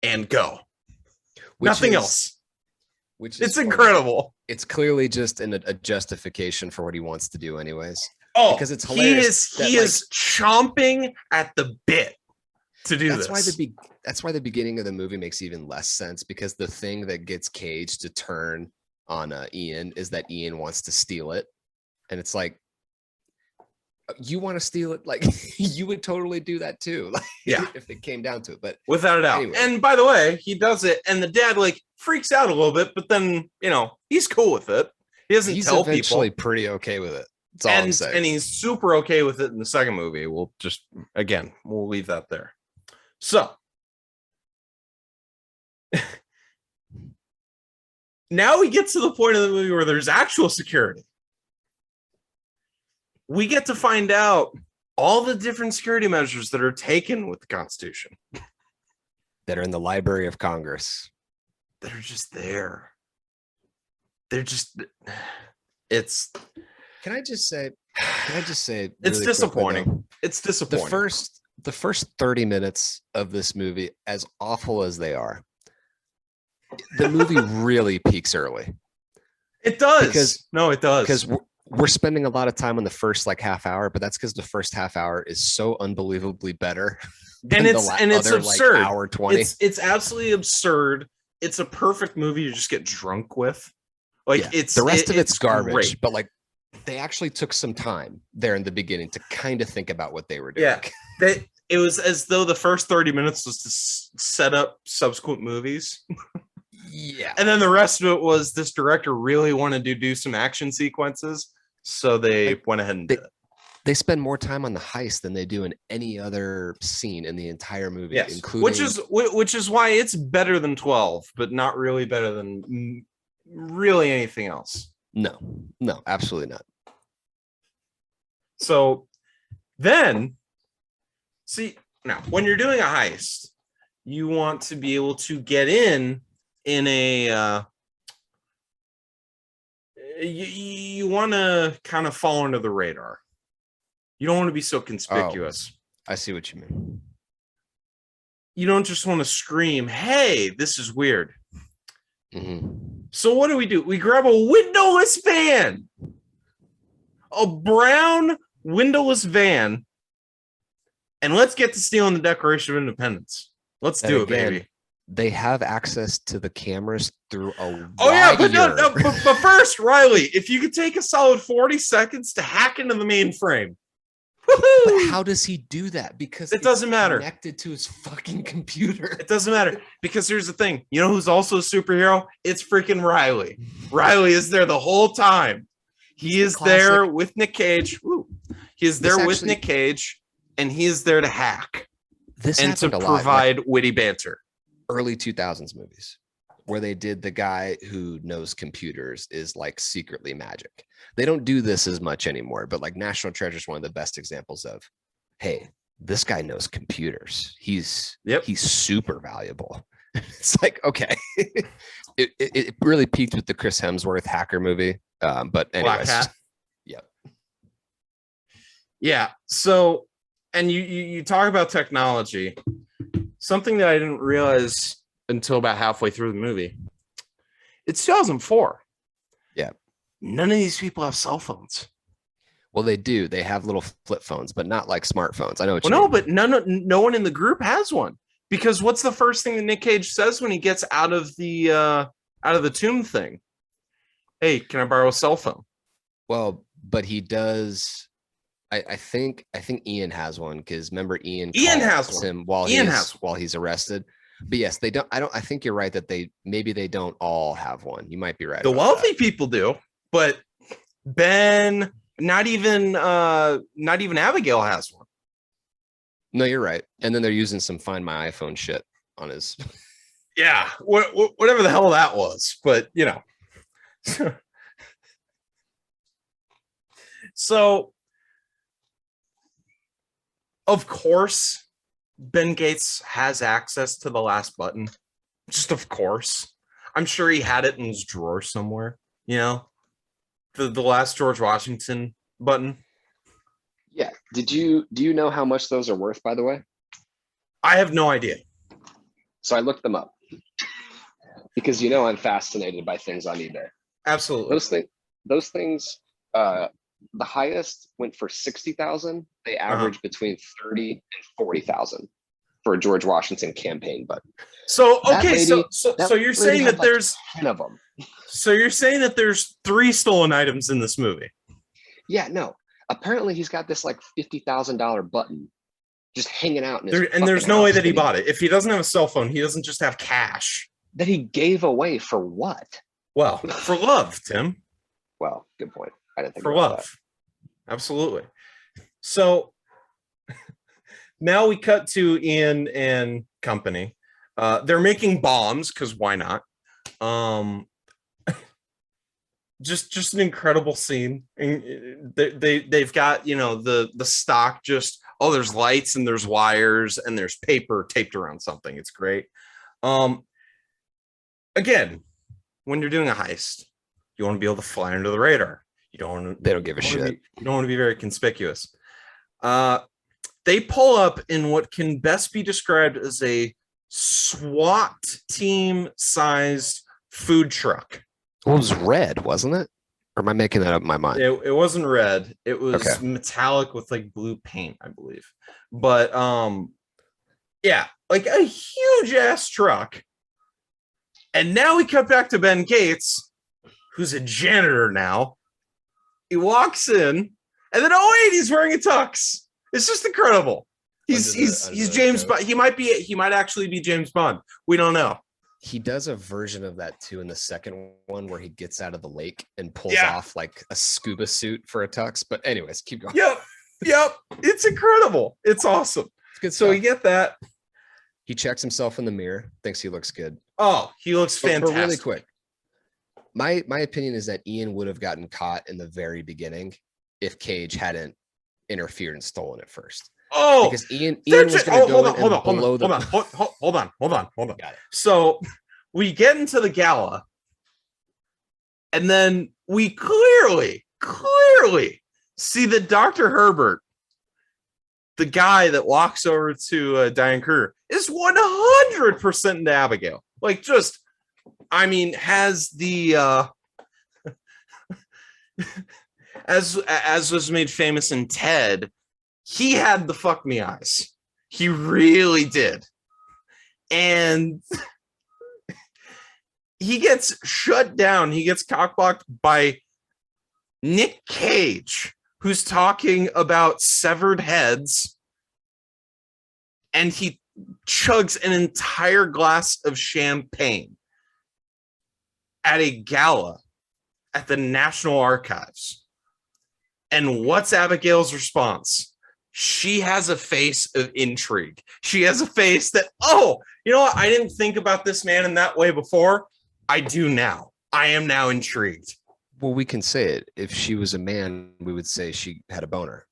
And go. Nothing else. It's incredible. It's clearly just a justification for what he wants to do anyways. Oh, because it's hilarious. He is chomping at the bit to do That's this. That's why the beginning of the movie makes even less sense, because the thing that gets Cage to turn on Ian is that Ian wants to steal it, and it's like, you want to steal it? Like, you would totally do that too. Like, Yeah, if it came down to it. But without a doubt. anyway. And by the way, he does it, and the dad like freaks out a little bit, but then he's cool with it. He doesn't tell people. He's eventually pretty okay with it. That's all I'm saying. And he's super okay with it in the second movie. We'll leave that there. So now we get to the point of the movie where there's actual security. We get to find out all the different security measures that are taken with the Constitution. That are in the Library of Congress. That are just there. They're just, it's... Can I just say it's really disappointing. Quickly, it's disappointing. The first 30 minutes of this movie, as awful as they are, the movie really peaks early. It does. It does. Because we're spending a lot of time on the first like half hour, but that's because the first half hour is so unbelievably better. And it's absurd. Like, hour 20. It's absolutely absurd. It's a perfect movie to just get drunk with. Like, yeah. The rest of it's garbage, great. But like, they actually took some time there in the beginning to kind of think about what they were doing. Yeah, it was as though the first 30 minutes was to set up subsequent movies. Yeah. And then the rest of it was this director really wanted to do some action sequences, so they went ahead and did it. They spend more time on the heist than they do in any other scene in the entire movie, yes. Including which is why it's better than 12, but not really better than really anything else. No, absolutely not. So then, see, now when you're doing a heist, you want to be able to get in a you want to kind of fall under the radar. You don't want to be so conspicuous. I see what you mean. You don't just want to scream, "Hey, this is weird." Mm-hmm. So what do? We grab a windowless van, a brown windowless van, and let's get to stealing the Declaration of Independence. Let's do it, baby. They have access to the cameras through a but first, Riley, if you could take a solid 40 seconds to hack into the mainframe. But how does he do that? Because it doesn't matter. Connected to his fucking computer. It doesn't matter, because here's the thing. You know who's also a superhero? It's freaking Riley. Riley is there the whole time. He is there with Nick Cage. Woo. He is there with Nick Cage, and he is there to hack and to provide witty banter. Early 2000s movies where they did the guy who knows computers is like secretly magic. They don't do this as much anymore, but like National Treasure is one of the best examples of, hey, this guy knows computers. He's super valuable. It's like, okay. it really peaked with the Chris Hemsworth hacker movie. But anyways. Yep. Yeah. So, and you talk about technology. Something that I didn't realize until about halfway through the movie. It's 2004. Yeah. None of these people have cell phones. Well, they do. They have little flip phones, but not like smartphones. I know what you mean. No, but no one in the group has one. Because what's the first thing that Nick Cage says when he gets out of the tomb thing? Hey, can I borrow a cell phone? Well, but he does. I think Ian has one, because remember Ian has one him while he's arrested. But yes, they don't. I think you're right that they don't all have one. You might be right. The wealthy people do, but Ben, not even Abigail has one. No, you're right. And then they're using some Find My iPhone shit on his. Yeah, whatever the hell that was, but you know. So, of course, Ben Gates has access to the last button. Just of course. I'm sure he had it in his drawer somewhere, you know? The last George Washington button. Yeah. Do you know how much those are worth, by the way? I have no idea. So I looked them up. Because I'm fascinated by things on eBay. Absolutely. Those things The highest went for 60,000. They averaged between 30 and 40,000 for a George Washington campaign button. So That okay, lady- so you're lady saying had that like there's 10 of them. so you're saying that there's 3 stolen items in this movie. Yeah, no. Apparently he's got this like $50,000 button just hanging out in his And there's fucking no way house that he bought it. If he doesn't have a cell phone, he doesn't just have cash. that he gave away for what? Well, for love, Tim. Well, good point. I didn't think For about love. Absolutely. So now we cut to Ian and company. They're making bombs because why not? Just an incredible scene. And they've got, you know, the stock just, oh, there's lights and there's wires and there's paper taped around something. It's great. Again, when you're doing a heist, you want to be able to fly under the radar. You don't want to, They don't give a shit. You don't want to be very conspicuous. They pull up in what can best be described as a SWAT team sized food truck. It was red, wasn't it? Or am I making that up in my mind? It wasn't red. It was Okay. metallic with like blue paint, I believe. But yeah, like a huge ass truck. And now we cut back to Ben Gates, who's a janitor now. He walks in, and then oh wait, he's wearing a tux. It's just incredible. He's James Bond. He might actually be James Bond. We don't know. He does a version of that too in the second one where he gets out of the lake and pulls Yeah. off like a scuba suit for a tux. But anyways, keep going. Yep. It's incredible. It's awesome. It's good So stuff. we get that. He checks himself in the mirror, thinks he looks good. Oh, he looks But fantastic. really quick, my opinion is that Ian would have gotten caught in the very beginning if Cage hadn't interfered and stolen it first. Oh, Because Ian was going to go hold in and below the. hold on. Got it. So we get into the gala, and then we clearly see that Dr. Herbert, the guy that walks over to Diane Kruger, is 100% into Abigail. Like, just, I mean, has the as was made famous in Ted, he had the fuck me eyes. He really did. And he gets shut down. He gets cockblocked by Nick Cage, who's talking about severed heads. And he chugs an entire glass of champagne at a gala at the National Archives. And what's Abigail's response? She has a face of intrigue. She has a face that, oh, you know what? I didn't think about this man in that way before. I do now. I am now intrigued. Well, we can say it. If she was a man, we would say she had a boner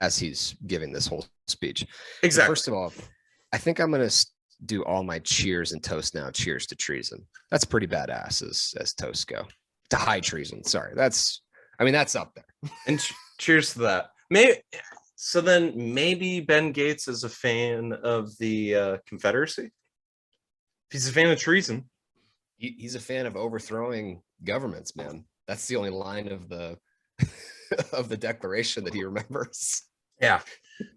as he's giving this whole speech. Exactly. First of all, I think I'm going to do all my cheers and toast now. Cheers to treason. That's pretty badass as toasts go. To high treason. Sorry. That's up there. And cheers to that. Maybe Ben Gates is a fan of the Confederacy. If he's a fan of treason. He's a fan of overthrowing governments, man. That's the only line of the of the Declaration that he remembers. Yeah.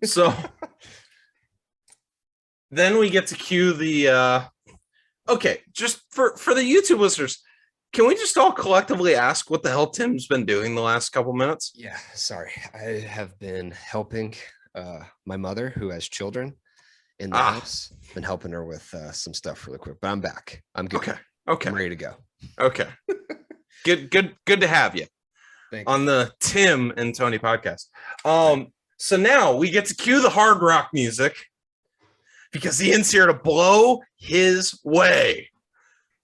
So then we get to cue the okay, just for the YouTube listeners, can we just all collectively ask what the hell Tim's been doing the last couple minutes? Yeah, sorry. I have been helping my mother who has children in the house. Been helping her with some stuff really quick, but I'm back. I'm good. Okay. I'm ready to go. Okay. Good to have you Thank on the Tim and Tony podcast. So now we get to cue the hard rock music because Ian's here to blow his way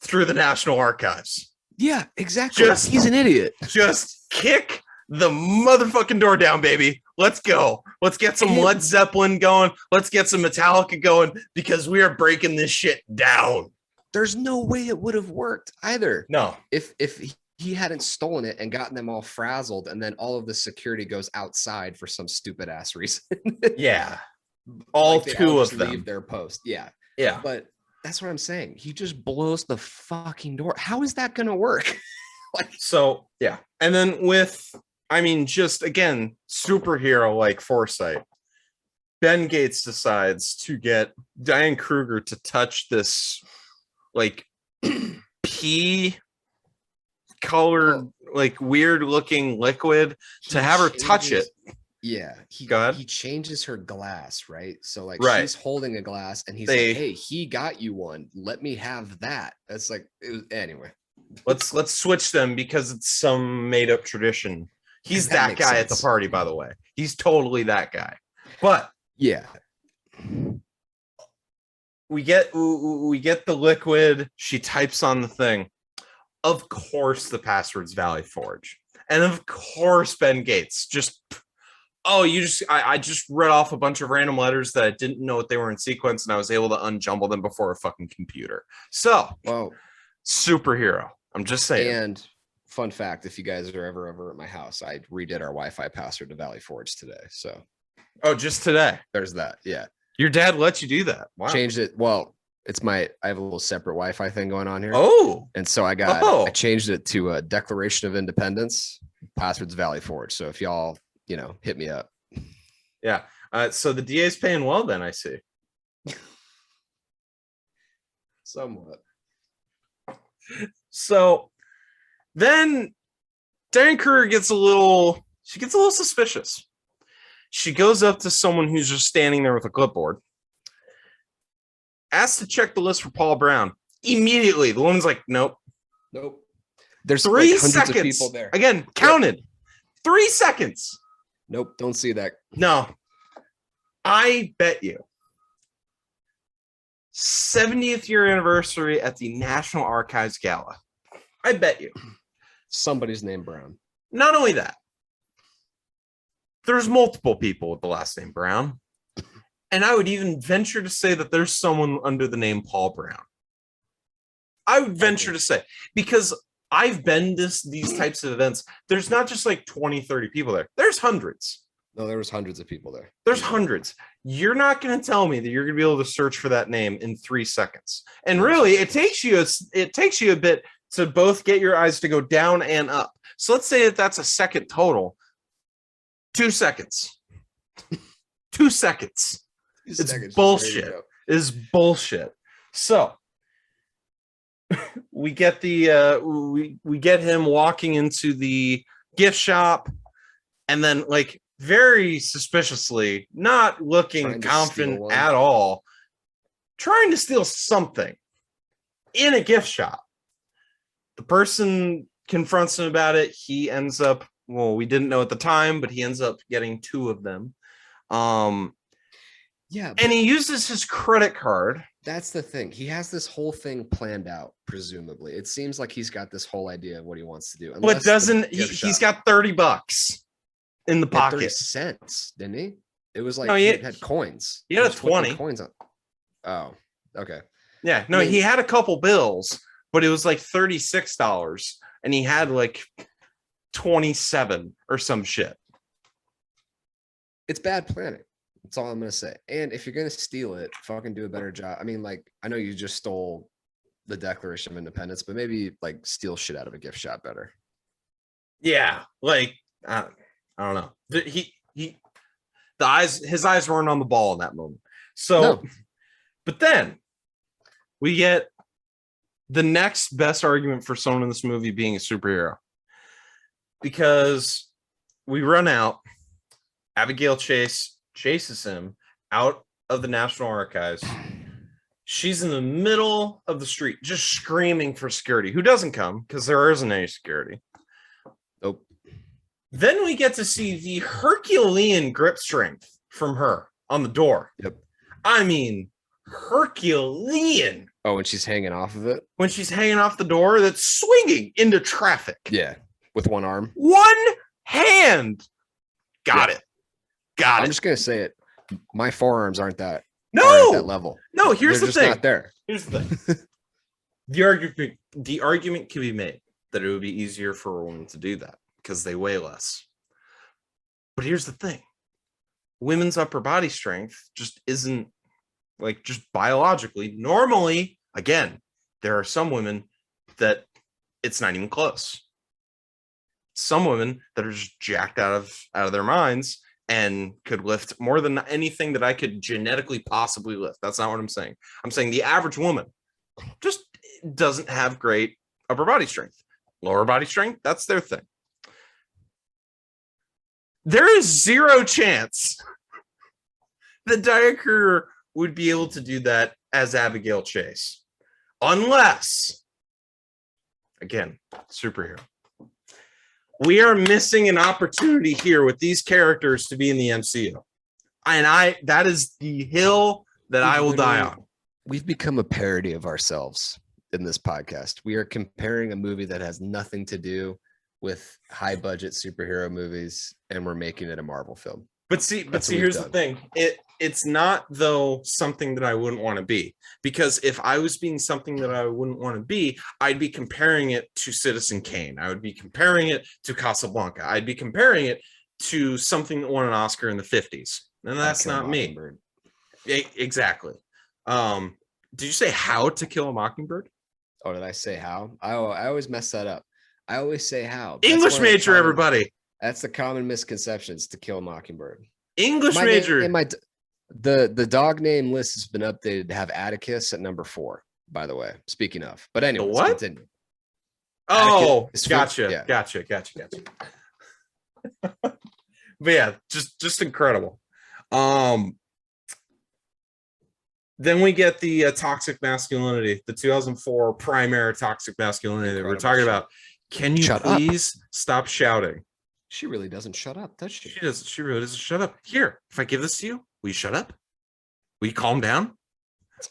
through the National Archives. Yeah, exactly. He's an idiot. Just kick the motherfucking door down, baby. Let's go. Let's get some Led Zeppelin going. Let's get some Metallica going because we are breaking this shit down. There's no way it would have worked either. No. If he hadn't stolen it and gotten them all frazzled, and then all of the security goes outside for some stupid ass reason. Yeah. All like two of leave them. their post. Yeah. Yeah. But that's what I'm saying. He just blows the fucking door. How is that going to work? So, yeah. And then with I mean, just again, superhero like foresight. Ben Gates decides to get Diane Kruger to touch this like pea colored, like weird looking liquid to have her touch it. Yeah, Go ahead. he changes her glass, right? So like Right. she's holding a glass and he's like, hey, he got you one. Let me have that. That's like anyway. Let's switch them because it's some made up tradition. He's that guy at the party, by the way. He's totally that guy. But yeah. We get the liquid. She types on the thing. Of course, the password's Valley Forge, and of course, Ben Gates just. Oh, I just read off a bunch of random letters that I didn't know what they were in sequence, and I was able to unjumble them before a fucking computer. So, well, superhero. I'm just saying. And fun fact, if you guys are ever over at my house, I redid our Wi-Fi password to Valley Forge today. So, oh, just today. There's that. Yeah. Your dad let you do that. Wow. Changed it. Well, I have a little separate Wi-Fi thing going on here. Oh. And so I changed it to a Declaration of Independence. Password's Valley Forge. So if y'all, hit me up. Yeah. So the DA's paying well then, I see. Somewhat. So then Diane Kruger gets a little suspicious. She goes up to someone who's just standing there with a clipboard, asks to check the list for Paul Brown. Immediately, the woman's like, nope. There's 3 like seconds. of people there. Again, counted. Yep. 3 seconds. Nope, don't see that. No. I bet you 70th year anniversary at the National Archives Gala. I bet you. Somebody's named Brown. Not only that, there's multiple people with the last name Brown. And I would even venture to say that there's someone under the name Paul Brown. I would venture to say, because I've been these types of events. There's not just like 20, 30 people there. There's hundreds. No, there was hundreds of people there. There's hundreds. You're not going to tell me that you're going to be able to search for that name in 3 seconds. And really, it takes you a bit to both get your eyes to go down and up. So let's say that that's a second total. 2 seconds. 2 seconds. It's bullshit. It's bullshit. So we get we get him walking into the gift shop, and then like very suspiciously, not looking confident at all, trying to steal something in a gift shop. The person confronts him about it. He ends up, well, we didn't know at the time, but he ends up getting 2 of them. Yeah, and he uses his credit card. That's the thing. He has this whole thing planned out, presumably. It seems like he's got this whole idea of what he wants to do. But doesn't he's got $30 in the pocket. 30 cents, didn't he? It was like no, he had coins. He had a 20 coins on. Oh, okay. Yeah, no, he had a couple bills, but it was like $36, and he had like 27 or some shit. It's bad planning. That's all I'm gonna say. And if you're gonna steal it, fucking do a better job. I mean, like, I know you just stole the Declaration of Independence, but maybe like steal shit out of a gift shop better. Yeah, like I don't know. His eyes weren't on the ball in that moment. So, no. But then we get the next best argument for someone in this movie being a superhero, because we run out. Abigail chases him out of the National Archives. She's in the middle of the street, just screaming for security, who doesn't come because there isn't any security. Nope. Then we get to see the Herculean grip strength from her on the door. Yep. I mean, Herculean. Oh, when she's hanging off of it? When she's hanging off the door that's swinging into traffic. Yeah, with one arm. One hand. Got it. I'm just gonna say it. My forearms aren't that. No, aren't at that level. No, here's the thing. Not there. Here's the thing. The argument can be made that it would be easier for a woman to do that because they weigh less. But here's the thing: women's upper body strength just isn't like just biologically. Normally, again, there are some women that it's not even close. some women that are just jacked out of their minds and could lift more than anything that I could genetically possibly lift. That's not what I'm saying. I'm saying the average woman just doesn't have great upper body strength. Lower body strength, that's their thing. There is zero chance that Diane Kruger would be able to do that as Abigail Chase. Unless, again, superhero. We are missing an opportunity here with these characters to be in the MCU. And that is the hill that I will die on. We've become a parody of ourselves in this podcast. We are comparing a movie that has nothing to do with high budget superhero movies, and we're making it a Marvel film. But see, here's the thing. It's not, though, something that I wouldn't want to be. Because if I was being something that I wouldn't want to be, I'd be comparing it to Citizen Kane. I would be comparing it to Casablanca. I'd be comparing it to something that won an Oscar in the 50s. And that's not me. Exactly. Did you say How to Kill a Mockingbird? Oh, did I say how? I always mess that up. I always say how. English major, everybody. That's the common misconceptions to Kill a Mockingbird. English major. The dog name list has been updated to have Atticus at number 4, by the way. Speaking of. But anyway, what? Continue. Oh, Atticus, gotcha. But yeah, just incredible. Then we get the toxic masculinity, the 2004 primary toxic masculinity that we're talking about. Can you please stop shouting? She really doesn't shut up, does she? She really doesn't shut up. Here, if I give this to you, will you shut up? Will you calm down?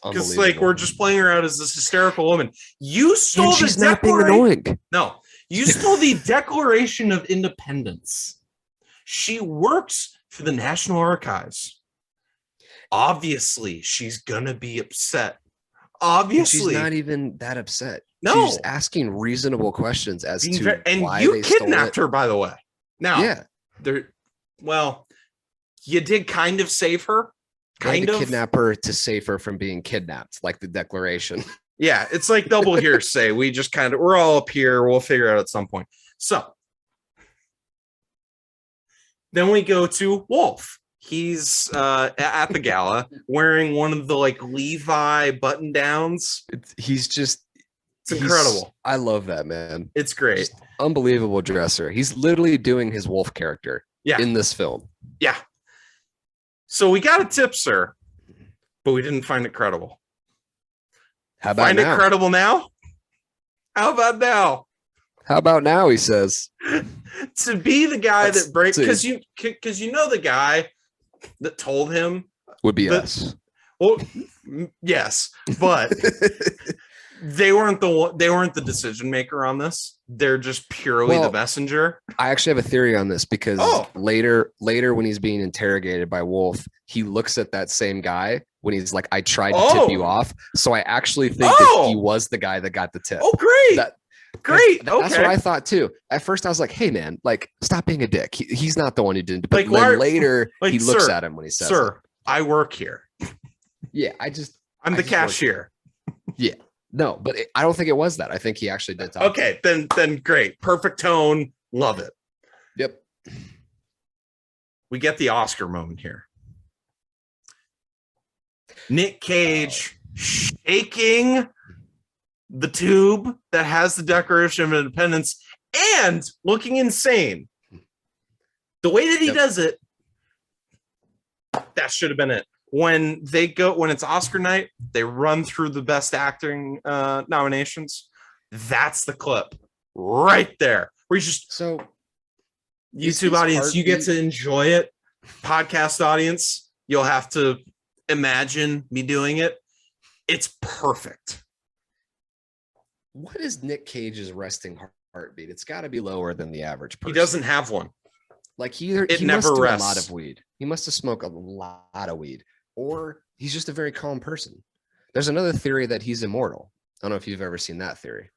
Because we're just playing her out as this hysterical woman. You stole she's not being annoying. No, you stole the Declaration of Independence. She works for the National Archives. Obviously, she's gonna be upset. Obviously, she's not even that upset. No, she's asking reasonable questions as to why you they kidnapped her, by the way. Now, yeah, you did kind of save her. Kidnap her to save her from being kidnapped, like the Declaration. Yeah, it's like double hearsay. We just we're all up here. We'll figure it out at some point. So then we go to Wolf. He's at the gala wearing one of the Levi button downs. It's incredible. I love that, man. It's great. Just unbelievable dresser. He's literally doing his Wolf character in this film. Yeah. So we got a tip, sir, but we didn't find it credible. How about now? Find it credible now? How about now? How about now, he says. To be the guy that breaks, because you know the guy that told him would be us. Well, yes, but they weren't the decision maker on this. They're just purely the messenger. I actually have a theory on this because later when he's being interrogated by Wolf, he looks at that same guy when he's like, I tried to tip you off. So I actually think that he was the guy that got the tip. Oh, great. Great. That's what I thought too. At first I was like, hey man, stop being a dick. He's not the one who didn't. But then later he looks at him when he says, sir, I work here. Yeah, I'm the cashier. Yeah. No, but I don't think it was that. I think he actually did talk. Okay, then great. Perfect tone. Love it. Yep. We get the Oscar moment here. Nick Cage shaking the tube that has the Declaration of Independence and looking insane. The way that he does it, that should have been it. When it's Oscar night, they run through the best acting nominations. That's the clip right there. Where you just YouTube audience, you get to enjoy it. Podcast audience, you'll have to imagine me doing it. It's perfect. What is Nick Cage's resting heartbeat? It's got to be lower than the average person. He doesn't have one. He never must do rests. a lot of weed. He must have smoked a lot of weed. Or he's just a very calm person. There's another theory that he's immortal. I don't know if you've ever seen that theory.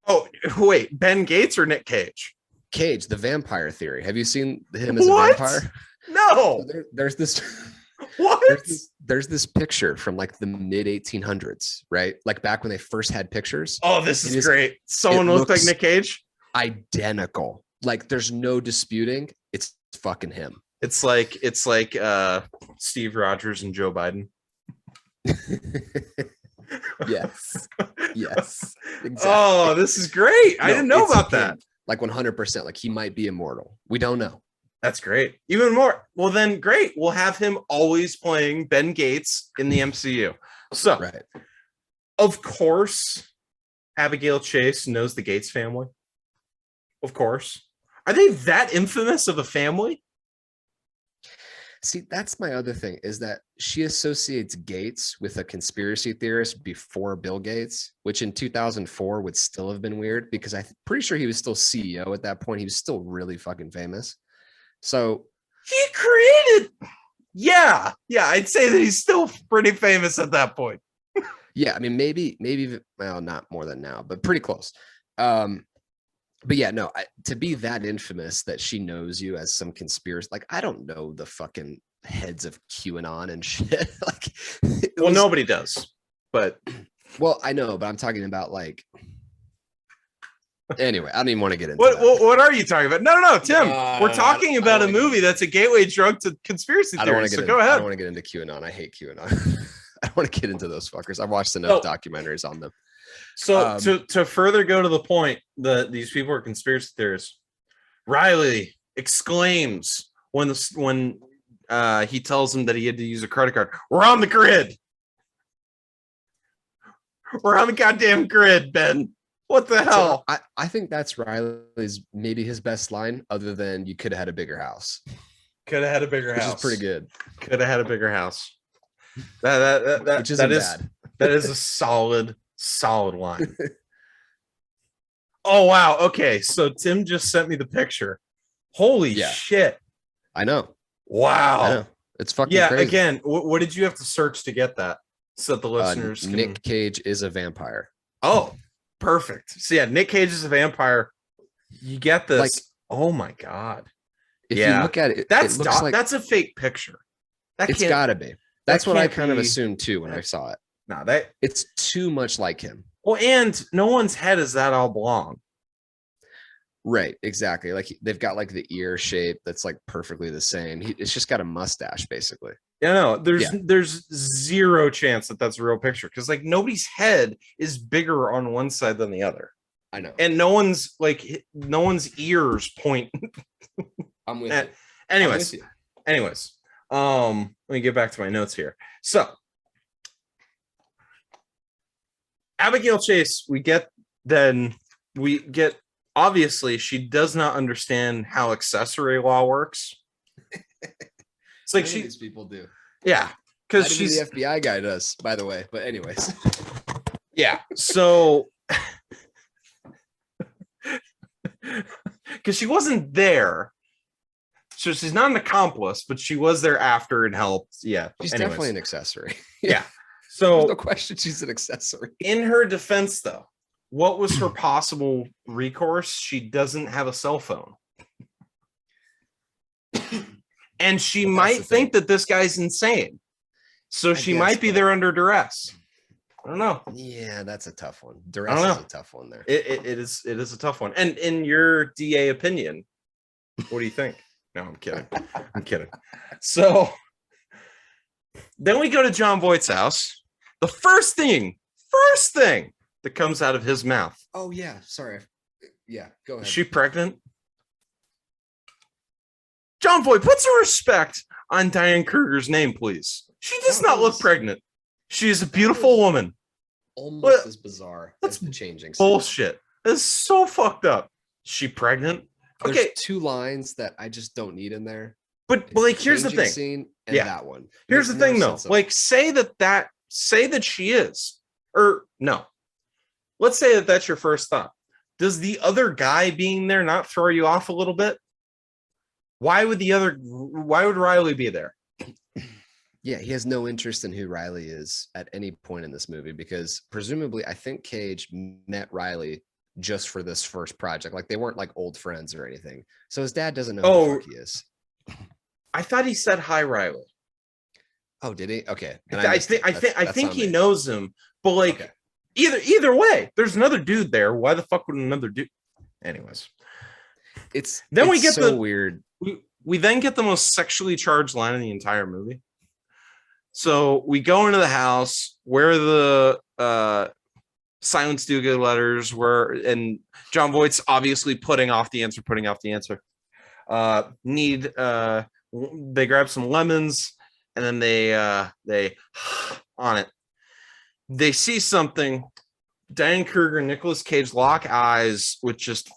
Oh, wait. Ben Gates or Nick Cage? Cage, the vampire theory. Have you seen him as a vampire? No. So there's this... What? There's this picture from the mid 1800s, right? Back when they first had pictures. Oh, this is great. Someone looked like Nick Cage? identical. Like there's no disputing. It's fucking him. It's like Steve Rogers and Joe Biden. Yes. Yes. Exactly. Oh, this is great. I didn't know about that. Like 100%. Like he might be immortal. We don't know. That's great. Even more. Well, then great. We'll have him always playing Ben Gates in the MCU. So, Right. Of course, Abigail Chase knows the Gates family. Of course. Are they that infamous of a family? See, that's my other thing is that she associates Gates with a conspiracy theorist before Bill Gates, which in 2004 would still have been weird because I'm pretty sure he was still CEO at that point. He was still really fucking famous. So he created. Yeah. I'd say that he's still pretty famous at that point. Yeah, I mean, maybe, well, not more than now, but pretty close. But yeah, no, to be that infamous that she knows you as some conspiracy, like I don't know the fucking heads of QAnon and shit. Like, nobody does. But well, I know, but I'm talking about like. Anyway, I don't even want to get into what are you talking about? No, Tim. We're talking about a movie that's a gateway drug to conspiracy theories. So go ahead. I don't want to get into QAnon. I hate QAnon. I don't want to get into those fuckers. I've watched enough documentaries on them. So to further go to the point that these people are conspiracy theorists, Riley exclaims when he tells him that he had to use a credit card. We're on the grid. We're on the goddamn grid, Ben. What the hell? So I think that's Riley's maybe his best line, other than you could have had a bigger house. Could have had a bigger house. Which is pretty good. Could have had a bigger house. Which isn't bad. That is a solid line. Oh wow. Okay, so Tim just sent me the picture. Holy shit. I know. Wow. I know. It's fucking crazy. Again, what did you have to search to get that? So that the listeners can... Nick Cage is a vampire. Oh, perfect. So yeah, Nick Cage is a vampire. You get this. Like, oh my god. If you look at it, that's a fake picture. It's gotta be. That's what I kind of assumed too when I saw it. No, it's too much like him. Well, and no one's head is that all belong. Right, exactly. Like they've got like the ear shape that's like perfectly the same. It's just got a mustache, basically. Yeah, no, there's zero chance that that's a real picture because like nobody's head is bigger on one side than the other. I know, and no one's ears point. I'm with you. Anyways, let me get back to my notes here. So, Abigail Chase, we get obviously she does not understand how accessory law works. It's like these people do. Yeah, because she's the FBI guy does, by the way. But anyways, yeah. So, because she wasn't there, so she's not an accomplice, but she was there after and helped. Yeah, she's definitely an accessory. Yeah. So there's no question she's an accessory. In her defense, though, what was her possible recourse? She doesn't have a cell phone. And she might think that this guy's insane. So she might be there under duress. I don't know. Yeah, that's a tough one. Duress is a tough one there. It is a tough one. And in your DA opinion, what do you think? No, I'm kidding. I'm kidding. So then we go to John Voight's house. The first thing that comes out of his mouth. Oh, yeah. Sorry. Yeah, go ahead. Is she pregnant? John Voight, put some respect on Diane Kruger's name, please. She does not look pregnant. She is a beautiful woman. Almost as bizarre as the changing. Bullshit. That's so fucked up. Is she pregnant? There's two lines that I just don't need in there. But like, here's the thing. Scene and that one. Here's the thing, though. Like, say that she is, or no. Let's say that that's your first thought. Does the other guy being there not throw you off a little bit? Why would Riley be there? Yeah, he has no interest in who Riley is at any point in this movie because presumably I think Cage met Riley just for this first project. Like they weren't like old friends or anything. So his dad doesn't know who the fuck he is. I thought he said hi, Riley. Oh, did he? Okay. I think he knows him, but like either way, there's another dude there. Why the fuck would another dude? Anyways, It's then we it's get so the weird. we then get the most sexually charged line in the entire movie. So we go into the house where the silence do good letters were, and John Voight's obviously putting off the answer. They grab some lemons and then they on it. They see something. Diane Kruger and Nicolas Cage lock eyes with just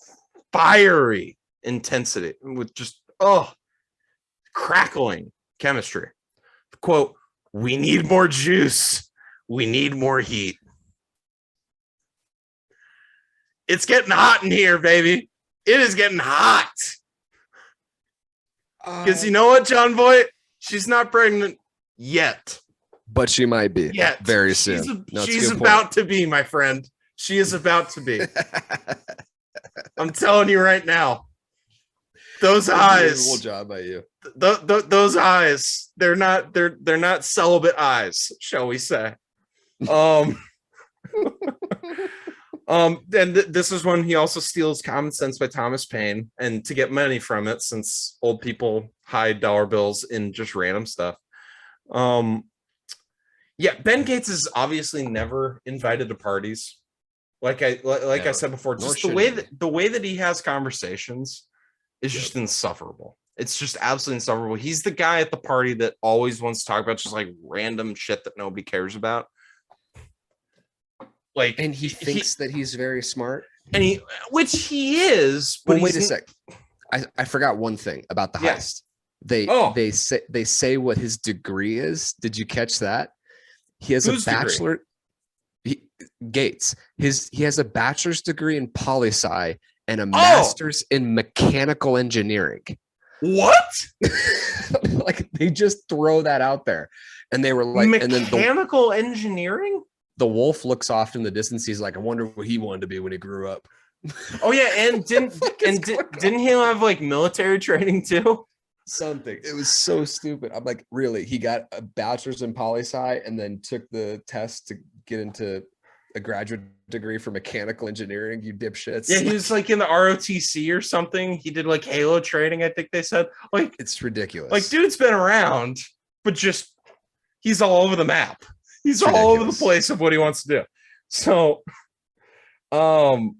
fiery intensity, with just crackling chemistry. Quote, "We need more juice. We need more heat." It's getting hot in here, baby. It is getting hot. Because you know what, John Voight? She's not pregnant yet. But she might be very soon. She's about to be, my friend. She is about to be. I'm telling you right now. Those eyes. Job by you. Those eyes. They're not celibate eyes, shall we say? This is when he also steals Common Sense by Thomas Paine, and to get money from it, since old people hide dollar bills in just random stuff. Ben Gates is obviously never invited to parties. I said before, just the way that he has conversations is just insufferable. It's just absolutely insufferable. He's the guy at the party that always wants to talk about just like random shit that nobody cares about. And he thinks that he's very smart, which he is. But wait a sec, I forgot one thing about the heist. They say what his degree is. Did you catch that? He has a bachelor. Gates. He has a bachelor's degree in poli-sci and a master's in mechanical engineering. What? Like they just throw that out there, and they were like, mechanical engineering. The wolf looks off in the distance. He's like, I wonder what he wanted to be when he grew up. Oh yeah, and didn't he have like military training too? Something. It was so stupid. I'm like, really? He got a bachelor's in poli-sci and then took the test to get into a graduate degree for mechanical engineering, you dipshits. Yeah, he was like in the ROTC or something. He did like Halo training, I think they said. Like, it's ridiculous. Like, dude's been around, but just he's all over the map. He's all over the place of what he wants to do. So, I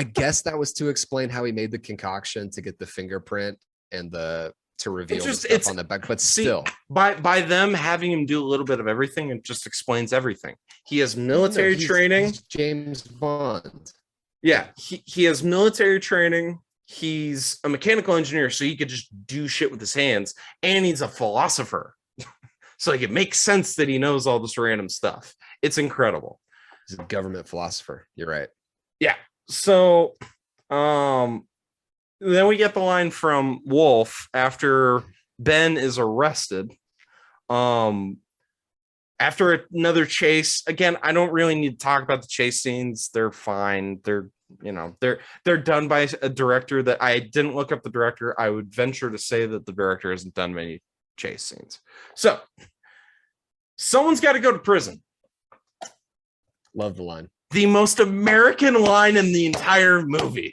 guess that was to explain how he made the concoction to get the fingerprint and to reveal the stuff on the back. But still, by them having him do a little bit of everything, it just explains everything. He has military training. He's James Bond. Yeah, he has military training. He's a mechanical engineer, so he could just do shit with his hands, and he's a philosopher. So like it makes sense that he knows all this random stuff. It's incredible. He's a government philosopher. You're right. Yeah. So then we get the line from Wolf after Ben is arrested. After another chase, again, I don't really need to talk about the chase scenes. They're fine. They're done by a director that I didn't look up the director. I would venture to say that the director hasn't done many chase scenes. So someone's got to go to prison. Love the line. The most American line in the entire movie.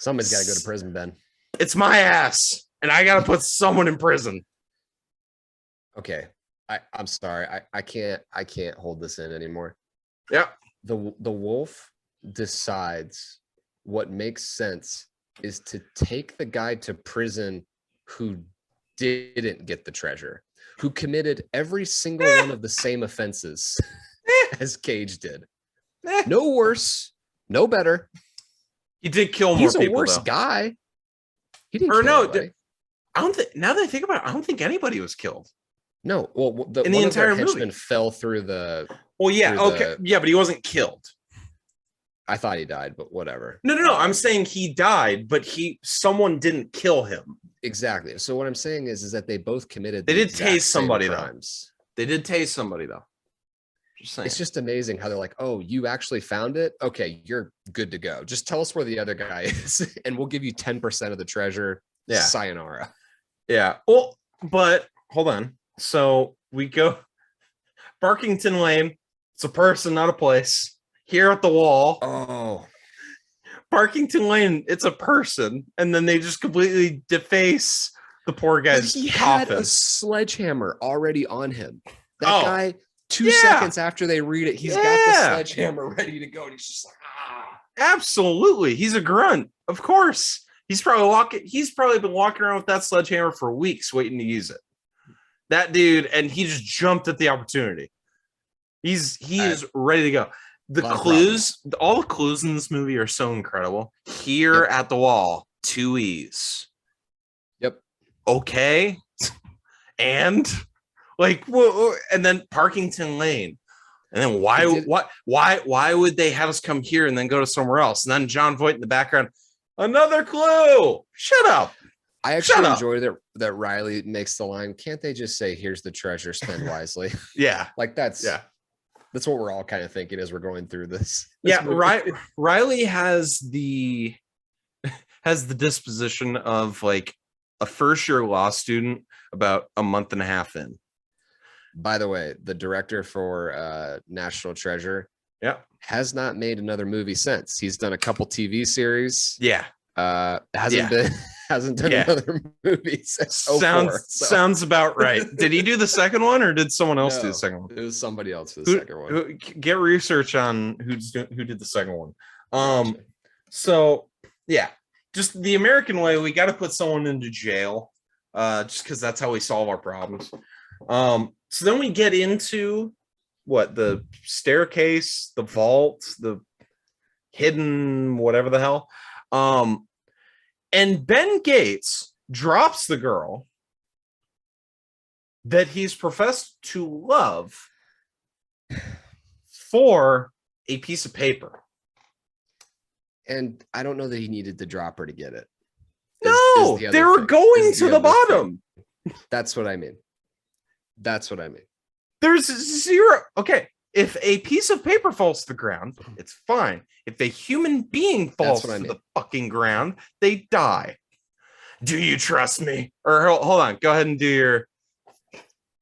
Somebody's got to go to prison, Ben. It's my ass, and I got to put someone in prison. Okay. I'm sorry. I can't hold this in anymore. Yeah. The wolf decides what makes sense is to take the guy to prison who didn't get the treasure, who committed every single one of the same offenses as Cage did. No worse, no better. He did kill more people. He's a worse guy. He didn't. I don't think. Now that I think about it, I don't think anybody was killed. No. Well, in the entire movie, fell through the. Well, yeah. Okay. Yeah, but he wasn't killed. I thought he died, but whatever. No. I'm saying he died, but someone didn't kill him. Exactly. So what I'm saying is that they both committed. They did tase somebody though. They did tase somebody though. Just saying. It's just amazing how they're like, "Oh, you actually found it? Okay, you're good to go. Just tell us where the other guy is, and we'll give you 10% of the treasure." Yeah. Sayonara. Yeah. Well, but hold on. So we go Barkington Lane. It's a person, not a place. Here at the wall. Oh. Parkington Lane, it's a person, and then they just completely deface the poor But guy's he had coffin. a sledgehammer already on him. That Oh, guy, 2 yeah. seconds after they read it, he's got the Yeah. sledgehammer ready to go. And he's just like, ah. Absolutely. He's a grunt. Of course. He's probably been walking around with that sledgehammer for weeks waiting to use it. That dude, and he just jumped at the opportunity. He is ready to go. The clues, all the clues in this movie are so incredible. Here at the wall, 2 E's. Yep. Okay. And like, and then Parkington Lane. And then why would they have us come here and then go to somewhere else? And then John Voight in the background, another clue. Shut up. I actually enjoy that Riley makes the line, can't they just say, here's the treasure, spend wisely? Yeah. Like that's what we're all kind of thinking as we're going through this. Riley has the disposition of like a first-year law student about a month and a half in. By the way, the director for National Treasure has not made another movie since. He's done a couple TV series. Hasn't done another movie since. Sounds about right. Did he do the second one, or did someone else do the second one? It was somebody else for the second one. Get research on who did the second one. So yeah, just the American way, we got to put someone into jail, just because that's how we solve our problems. So then we get into the staircase, the vault, the hidden whatever the hell. And Ben Gates drops the girl that he's professed to love for a piece of paper. And I don't know that he needed to drop her to get it. They were going to the bottom. That's what I mean. There's zero. Okay. If a piece of paper falls to the ground, it's fine. If a human being falls to the fucking ground, they die. Do you trust me? Or hold on. Go ahead and do your.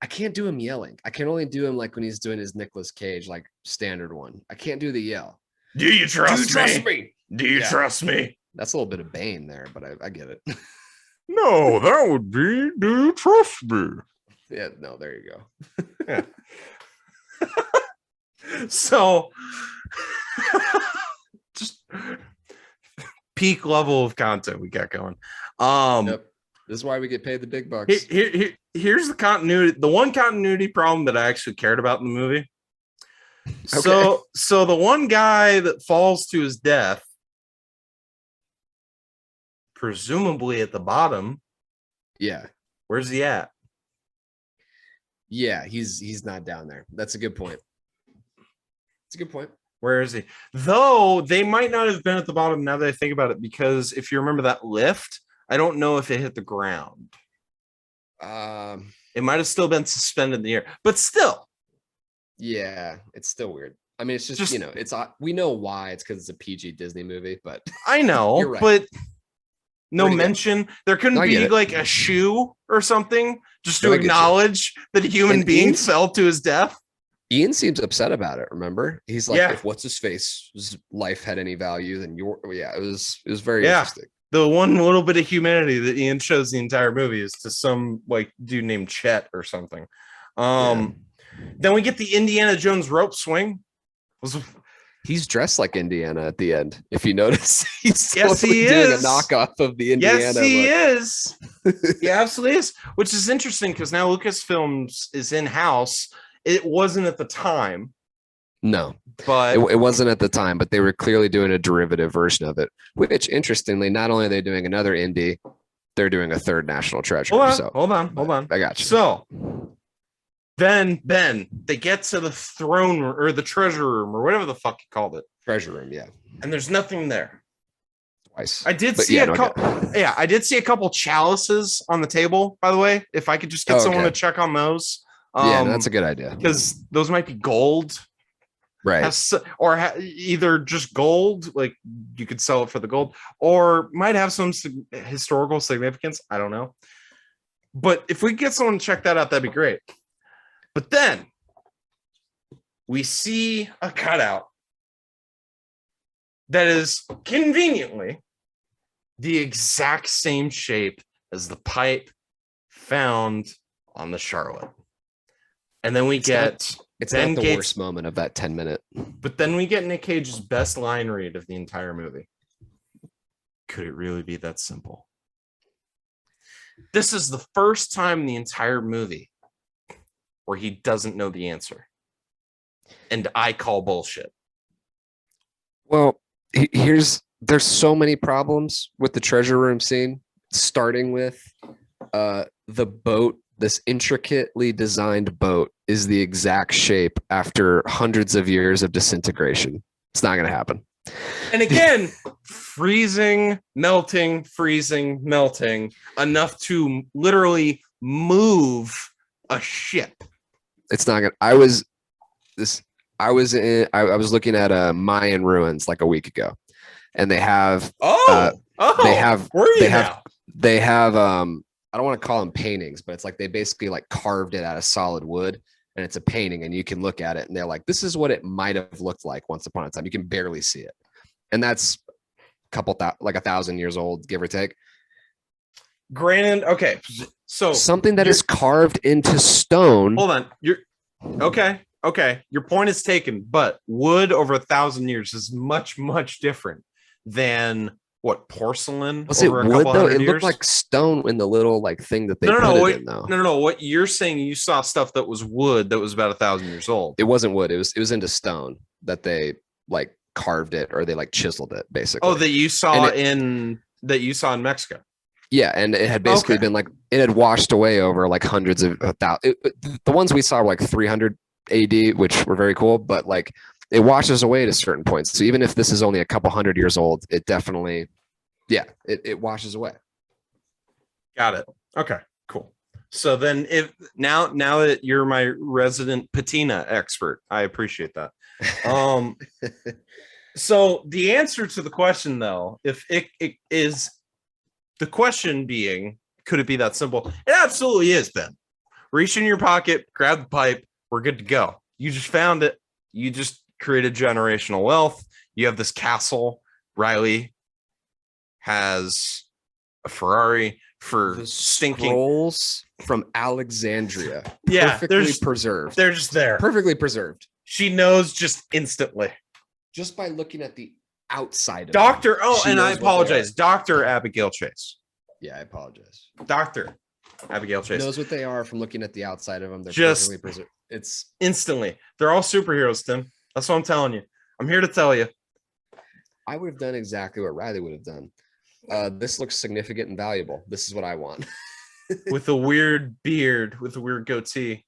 I can't do him yelling. I can only do him like when he's doing his Nicolas Cage, like standard one. I can't do the yell. Do you trust me? Do you trust me? That's a little bit of Bane there, but I get it. No, that would be, do you trust me? Yeah, no, there you go. Yeah. So just peak level of content we got going. This is why we get paid the big bucks. Here's the continuity. The one continuity problem that I actually cared about in the movie. Okay. So the one guy that falls to his death, presumably at the bottom. Yeah. Where's he at? Yeah, he's not down there. That's a good point. It's a good point. Where is he? Though they might not have been at the bottom now that I think about it, because if you remember that lift, I don't know if it hit the ground. It might have still been suspended in the air, but still. Yeah, it's still weird. I mean, it's just it's we know why. It's because it's a PG Disney movie, but I know, you're right. But no mention. There couldn't be like a shoe or something just to acknowledge that a human being fell to his death. Ian seems upset about it. Remember, he's like, if what's his face's life had any value, then it was very interesting. The one little bit of humanity that Ian shows the entire movie is to some like dude named Chet or something. Then we get the Indiana Jones rope swing. He's dressed like Indiana at the end. If you notice, he's doing a knockoff of the Indiana. Yes, he is. He absolutely is. Which is interesting because now Lucasfilms is in house. It wasn't at the time. No, but it wasn't at the time. But they were clearly doing a derivative version of it. Which, interestingly, not only are they doing another indie, they're doing a third National Treasure. Hold on. I got you. So then they get to the throne room or the treasure room or whatever the fuck you called it. Treasure room, yeah. And there's nothing there. Twice. I did see I did see a couple chalices on the table, by the way. If I could just get someone to check on those. That's a good idea. Because those might be gold. Right. Either just gold, like you could sell it for the gold, or might have some historical significance. I don't know. But if we get someone to check that out, that'd be great. But then we see a cutout that is conveniently the exact same shape as the pipe found on the Charlotte. And then It's not the worst moment of that 10-minute. But then we get Nick Cage's best line read of the entire movie. Could it really be that simple? This is the first time in the entire movie where he doesn't know the answer. And I call bullshit. Well, there's so many problems with the treasure room scene, starting with the boat. This intricately designed boat is the exact shape after hundreds of years of disintegration. It's not going to happen. And again, freezing, melting, enough to literally move a ship. It's not going to. I was looking at Mayan ruins like a week ago, and they have they have I don't want to call them paintings, but it's like they basically like carved it out of solid wood, and it's a painting, and you can look at it and they're like, this is what it might have looked like once upon a time. You can barely see it. And that's like 1,000 years old, give or take. Granted, okay. So something that is carved into stone. Hold on. You're okay. Your point is taken, but wood over 1,000 years is much, much different than what porcelain. Was it wood though? It looked like stone in the little like thing that they put it in though. No. What you're saying, you saw stuff that was wood that was about 1,000 years old. It wasn't wood. It was into stone that they like carved it or they like chiseled it basically. Oh, that you saw in Mexico. Yeah, and it had basically been like it had washed away over like hundreds of thousands. The ones we saw were like 300 AD, which were very cool, but like it washes away at a certain point. So even if this is only a couple hundred years old, it definitely, it washes away. Got it. Okay, cool. So then now that you're my resident patina expert, I appreciate that. So the answer to the question though, if it is the question being, could it be that simple? It absolutely is, Ben. Reach in your pocket, grab the pipe, we're good to go. You just found it. You just created generational wealth. You have this castle. Riley has a Ferrari for the stinking scrolls from Alexandria. Yeah, perfectly preserved. They're just there. Perfectly preserved. She knows just instantly. Just by looking at the outside of Doctor. them, oh, and I apologize. Dr. Abigail Chase. Yeah, I apologize. Dr. Abigail Chase knows what they are from looking at the outside of them. They're just perfectly preserved. It's instantly. They're all superheroes, Tim. That's what I'm telling you. I'm here to tell you. I would have done exactly what Riley would have done. This looks significant and valuable. This is what I want. With a weird beard, with a weird goatee.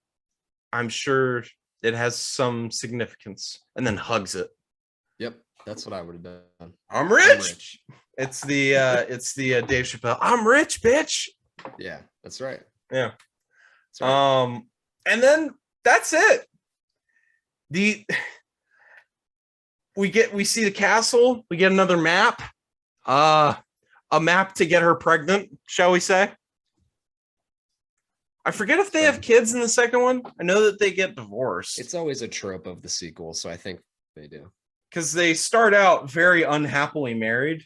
I'm sure it has some significance. And then hugs it. Yep, that's what I would have done. I'm rich. It's the Dave Chappelle. I'm rich, bitch. Yeah, that's right. Yeah. That's right. And then that's it. We see the castle. We get another map. A map to get her pregnant, shall we say? I forget if they have kids in the second one. I know that they get divorced. It's always a trope of the sequel, so I think they do. Because they start out very unhappily married.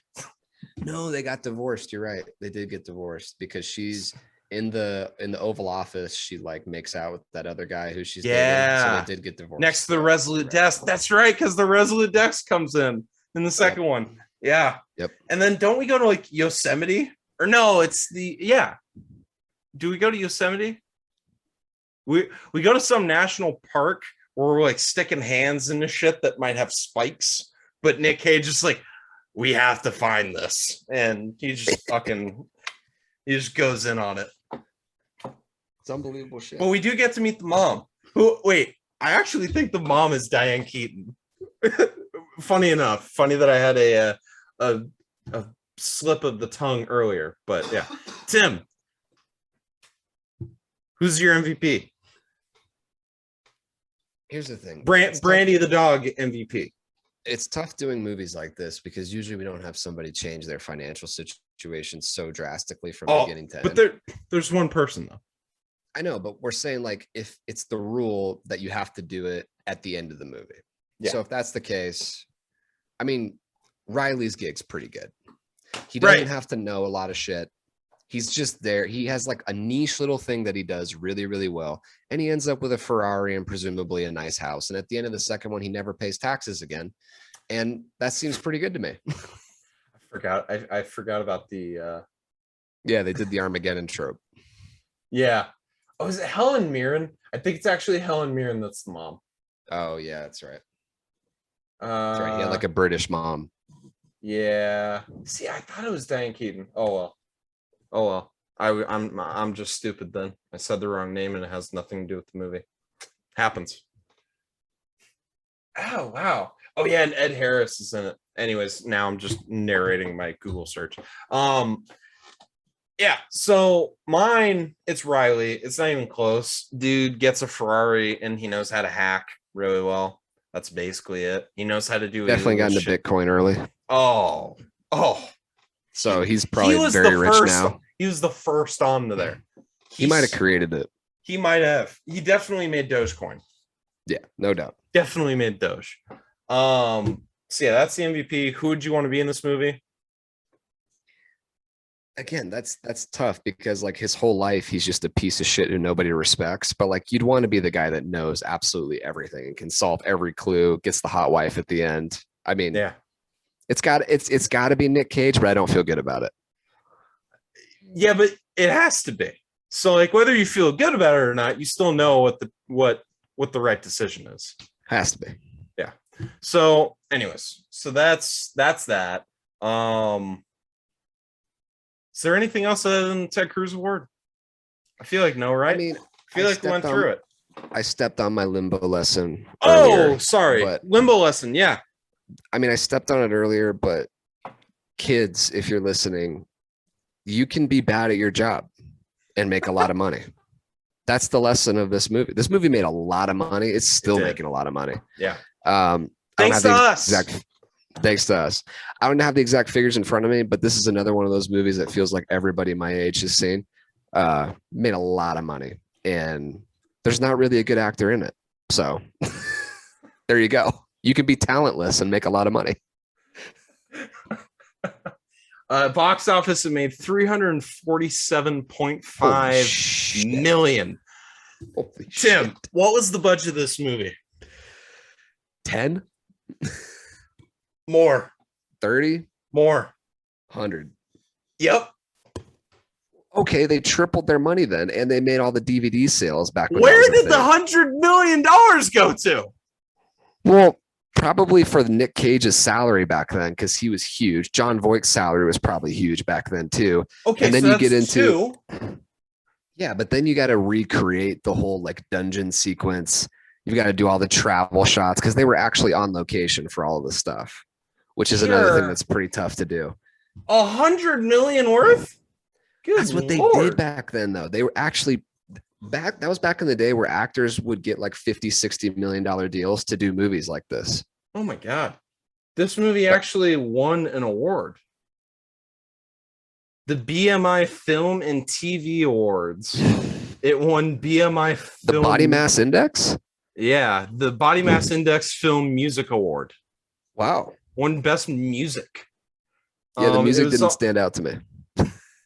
No, they got divorced. You're right. They did get divorced because she's in the Oval Office. She like makes out with that other guy who she's dating. So they did get divorced. Next to the Resolute Desk. That's right, because the Resolute Desk comes in the second one. Yeah. Yep. And then don't we go to like Yosemite? Or no, it's do we go to Yosemite? We go to some national park where we're like sticking hands into shit that might have spikes, but Nick Cage is like, we have to find this, and he just goes in on it. It's unbelievable shit. But we do get to meet the mom. I actually think the mom is Diane Keaton. Funny that I had a slip of the tongue earlier, but yeah. Tim, who's your MVP? Here's the thing. Brandy the dog MVP. It's tough doing movies like this because usually we don't have somebody change their financial situation so drastically from beginning to end. But there's one person though. I know, but we're saying like if it's the rule that you have to do it at the end of the movie. Yeah. So if that's the case, I mean, Riley's gig's pretty good. He doesn't Right. have to know a lot of shit. He's just there. He has like a niche little thing that he does really, really well. And he ends up with a Ferrari and presumably a nice house. And at the end of the second one, he never pays taxes again. And that seems pretty good to me. I forgot about the Yeah, they did the Armageddon trope. yeah. Oh, is it Helen Mirren? I think it's actually Helen Mirren that's the mom. Oh, yeah, that's right. That's That's right. He had like a British mom. yeah. See, I thought it was Diane Keaton. Oh well. Oh well. I'm just stupid then. I said the wrong name and it has nothing to do with the movie. Happens. Oh wow. Oh yeah, and Ed Harris is in it. Anyways, now I'm just narrating my Google search. Yeah, so mine, it's Riley. It's not even close. Dude gets a Ferrari and he knows how to hack really well. That's basically it. He knows how to do Definitely got into shit. Bitcoin early. Oh. So he's He probably was very the rich first. now. He was the first on to there. He might have created it. He might have. He definitely made Dogecoin. Yeah, no doubt. Definitely made Doge. So yeah, that's the MVP. Who would you want to be in this movie? Again, that's tough because like his whole life he's just a piece of shit who nobody respects. But like you'd want to be the guy that knows absolutely everything and can solve every clue, gets the hot wife at the end. I mean, Yeah. it's got to be Nick Cage, but I don't feel good about it. Yeah, but it has to be. So like whether you feel good about it or not, you still know what the right decision is. Has to be. Yeah. So anyways, so that's that. Is there anything else other than the Ted Cruz Award? I feel like no, right? I mean, I feel like we went through it. I stepped on my limbo lesson. Oh, earlier, sorry. but Limbo lesson. Yeah. I mean, I stepped on it earlier, but kids, if you're listening, you can be bad at your job and make a lot of money. That's the lesson of this movie. This movie made a lot of money. It's still making a lot of money. Yeah. Thanks to us. Thanks to us. I don't have the exact figures in front of me, but this is another one of those movies that feels like everybody my age has seen. Made a lot of money, and there's not really a good actor in it. So there you go. You can be talentless and make a lot of money. Box office, it made 347.5 million. Holy Tim, shit. what was the budget of this movie? 10, More. 30, More. 100. Yep. Okay, they tripled their money then, and they made all the DVD sales back when Where that was a did the thing. $100 million go to? Well, probably for Nick Cage's salary back then, because he was huge. John Voight's salary was probably huge back then too. Okay, And then so you that's get into- two. Yeah, but then you got to recreate the whole like dungeon sequence. You've got to do all the travel shots because they were actually on location for all of this stuff, which is another thing Sure. that's pretty tough to do. 100 million worth? Good That's what they Lord. did back then, though. They were actually that was back in the day where actors would get like $50-60 million deals to do movies like this. Oh my God. This movie actually won an award. The BMI Film and TV Awards. It won BMI The Film. Body Mass Index? Yeah, the Body Mass Index Film Music Award. Wow. Won Best Music. Yeah, the it music was didn't stand out to me.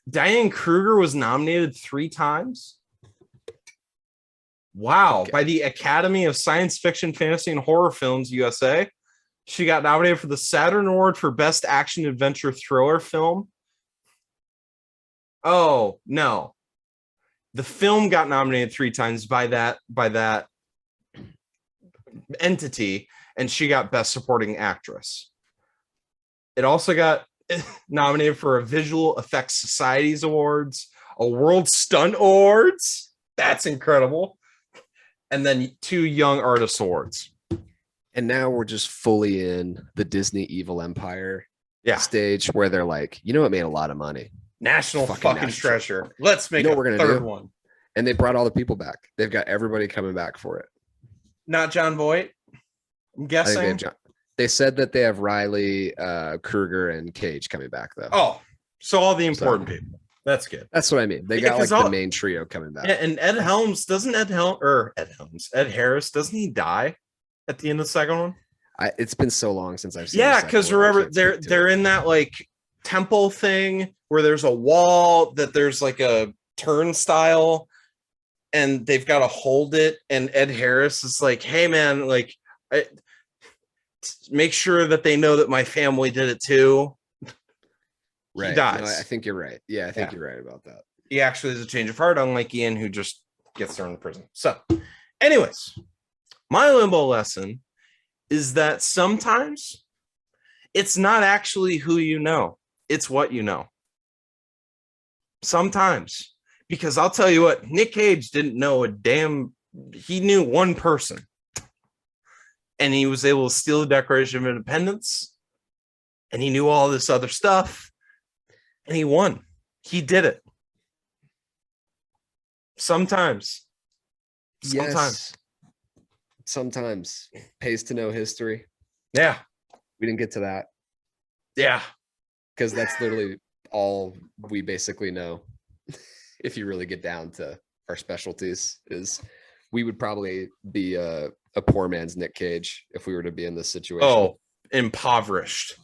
Diane Kruger was nominated 3 times. Wow. Okay. By the Academy of Science Fiction, Fantasy, and Horror Films USA. She got nominated for the Saturn Award for Best Action Adventure Thriller Film. Oh, no. The film got nominated 3 times by that entity, and she got Best Supporting Actress. It also got nominated for a Visual Effects Society's Awards, a World Stunt Awards. That's incredible. And then 2 Young Artist Awards. And now we're just fully in the Disney evil empire Yeah. stage where they're like, you know, it made a lot of money. National fucking national treasure. Let's make You know a what we're gonna third do? one. And they brought all the people back. They've got everybody coming back for it. Not John Voight. I'm I think guessing. they said that they have Riley, Kruger, and Cage coming back though. Oh, so all the important people. That's good. That's what I mean. They Yeah, got 'cause like all- the main trio coming back. Yeah, and Ed Harris, doesn't he die at the end of the second one? It's been so long since I've seen. Yeah, the because second one, I remember can't speak to they're it. in that like temple thing where there's a wall that there's like a turnstile and they've got to hold it. And Ed Harris is like, hey man, like make sure that they know that my family did it too. Right. He No, dies. I think you're right. Yeah, I think you're right about that. He actually has a change of heart, unlike Ian, who just gets thrown to prison. So, anyways, my limbo lesson is that sometimes it's not actually who you know, it's what you know. Sometimes. Because I'll tell you what, Nick Cage didn't know he knew one person. And he was able to steal the Declaration of Independence. And he knew all this other stuff. And he won. He did it. Sometimes. Yes. Sometimes pays to know history. Yeah. We didn't get to that Yeah. because that's literally all we basically know. If you really get down to our specialties, is we would probably be a poor man's Nick Cage if we were to be in this situation. Oh, impoverished.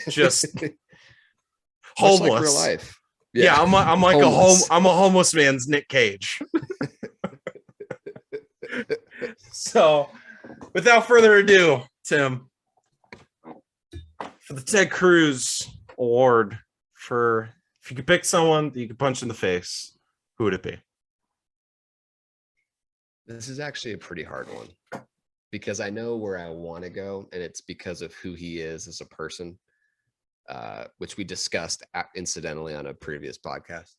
Just Much homeless. like real life. Yeah, I'm like Homeless. I'm a homeless man's Nick Cage. So, without further ado, Tim, for the Ted Cruz Award for if you could pick someone that you could punch in the face, who would it be? This is actually a pretty hard one because I know where I want to go, and it's because of who he is as a person, which we discussed incidentally on a previous podcast.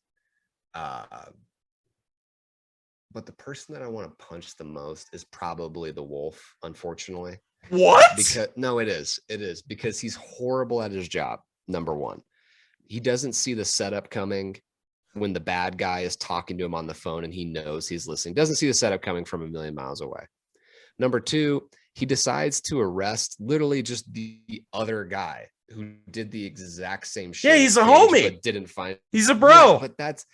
But the person that I want to punch the most is probably the Wolf, unfortunately. What? Because no, it is because he's horrible at his job. Number one, he doesn't see the setup coming when the bad guy is talking to him on the phone and he knows he's listening. Doesn't see the setup coming from a million miles away. Number two, he decides to arrest literally just the other guy who did the exact same shit. Yeah, he's a homie. But didn't find. He's a bro. But that's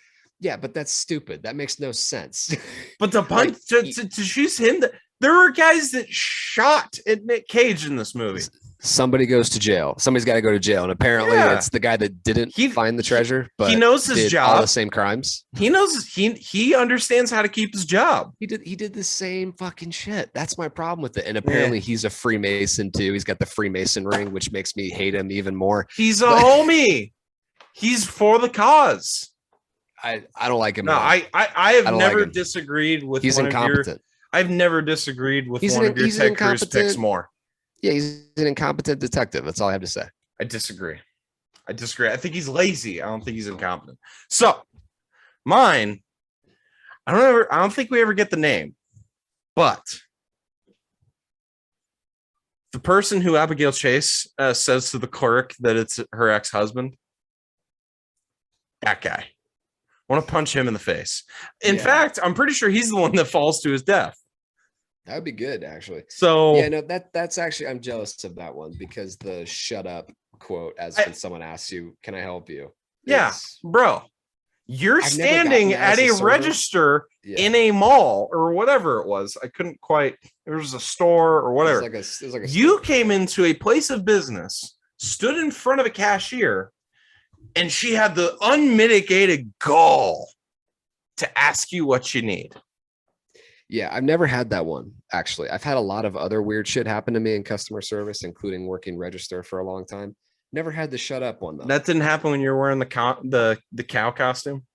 stupid. That makes no sense. But to punch to choose him, there were guys that shot at Nick Cage in this movie. Somebody goes to jail. Somebody's got to go to jail, and apparently it's the guy that didn't find the treasure, but he knows his did job. All the same crimes. He knows he understands how to keep his job. He did the same fucking shit. That's my problem with it. And apparently he's a Freemason too. He's got the Freemason ring, which makes me hate him even more. He's a homie. He's for the cause. I don't like him. No, I have never disagreed with. He's incompetent. I've never disagreed with one of your Ted Cruz picks more. Yeah, he's an incompetent detective. That's all I have to say. I disagree. I think he's lazy. I don't think he's incompetent. So, mine, I don't think we ever get the name, but the person who Abigail Chase says to the clerk that it's her ex-husband, that guy. I want to punch him in the face. In fact, I'm pretty sure he's the one that falls to his death. That would be good, actually. So yeah, no, that's actually, I'm jealous of that one because the "shut up" quote, as when someone asks you, "Can I help you?" Yeah, bro, you're standing at a register in a mall or whatever it was. I couldn't quite. There was a store or whatever. It was like a you came into a place of business, stood in front of a cashier, and she had the unmitigated gall to ask you what you need. Yeah, I've never had that one, actually. I've had a lot of other weird shit happen to me in customer service, including working register for a long time. Never had the shut up one, though. That didn't happen when you were wearing the cow costume?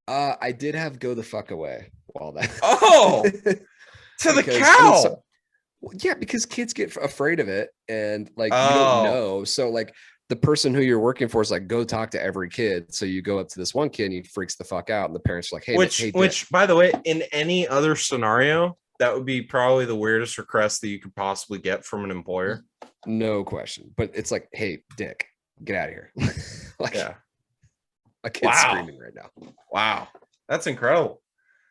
I did have go the fuck away while that. Oh, to the cow. Yeah, because kids get afraid of it and like you don't know. So like the person who you're working for is like, go talk to every kid. So you go up to this one kid and he freaks the fuck out. And the parents are like, hey, which by the way, in any other scenario, that would be probably the weirdest request that you could possibly get from an employer. No question. But it's like, hey, Dick, get out of here. Like, yeah. A kid's screaming right now. Wow. That's incredible.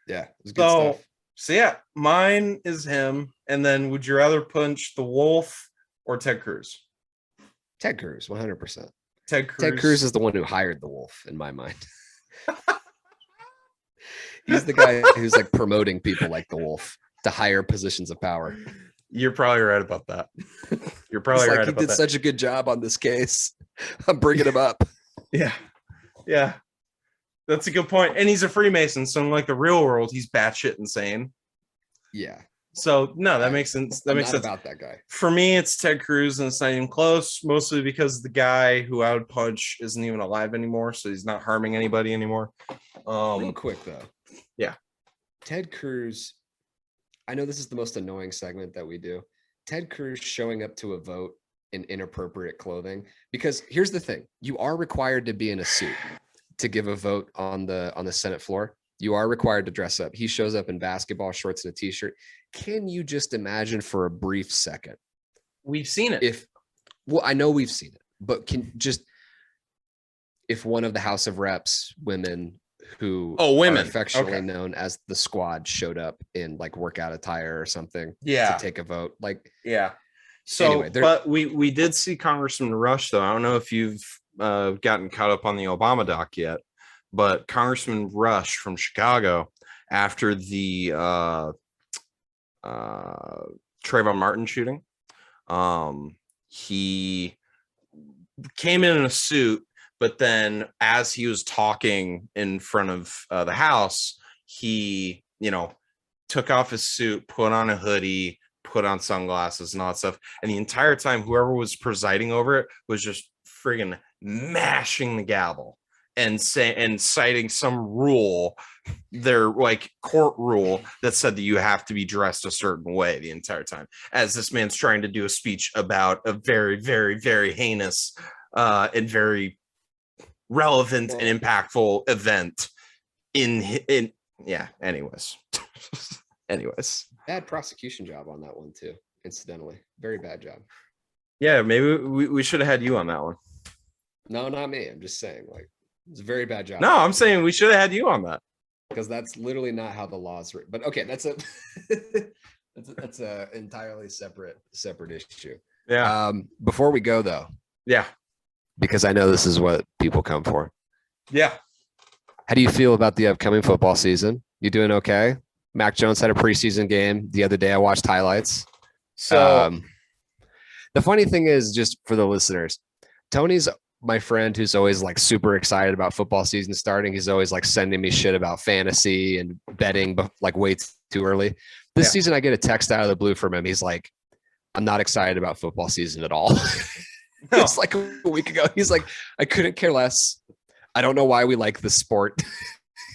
Yeah. It's good stuff. So yeah, mine is him. And then would you rather punch the Wolf or Ted Cruz? Ted Cruz, 100%. Ted Cruz is the one who hired the Wolf in my mind. He's the guy who's like promoting people like the Wolf to higher positions of power. You're probably right about that. You're It's probably like right he about did that. such a good job on this case. I'm bringing him up. Yeah. Yeah. That's a good point. And he's a Freemason, so in like the real world, he's batshit insane. Yeah. So no, that makes sense. That I'm makes not sense. about that guy. For me, it's Ted Cruz, and it's not even close. Mostly because the guy who I would punch isn't even alive anymore, so he's not harming anybody anymore. Real quick though. Yeah. Ted Cruz. I know this is the most annoying segment that we do. Ted Cruz showing up to a vote in inappropriate clothing, because here's the thing: you are required to be in a suit to give a vote on the Senate floor. You are required to dress up. He shows up in basketball shorts and a t-shirt. Can you just imagine for a brief second? We've seen it. Well, I know we've seen it, but if one of the House of Reps women who women are affectionately known as the Squad showed up in like workout attire or something to take a vote. Like, yeah. So, anyway, but we did see Congressman Rush, though. I don't know if you've gotten caught up on the Obama doc yet, but Congressman Rush from Chicago, after the Trayvon Martin shooting, he came in a suit, but then as he was talking in front of the House, he, took off his suit, put on a hoodie, put on sunglasses and all that stuff. And the entire time, whoever was presiding over it was just friggin' mashing the gavel and citing some rule, their like court rule that said that you have to be dressed a certain way the entire time, as this man's trying to do a speech about a very, very, very heinous and very relevant and impactful event in anyways. bad prosecution job on that one too, incidentally. Very bad job. Yeah, maybe we should have had you on that one. No, not me. I'm just saying, like, it's a very bad job. No, I'm saying we should have had you on that. Because that's literally not how the law is written. But okay, that's that's a entirely separate issue. Yeah. Before we go though, Yeah. because I know this is what people come for. Yeah. How do you feel about the upcoming football season? You doing okay? Mac Jones had a preseason game the other day. I watched highlights. So the funny thing is, just for the listeners, Tony's my friend who's always like super excited about football season starting. He's always like sending me shit about fantasy and betting, but like way too early. This season, I get a text out of the blue from him. He's like, I'm not excited about football season at all. No. It's like a week ago. He's like, I couldn't care less. I don't know why we like this sport.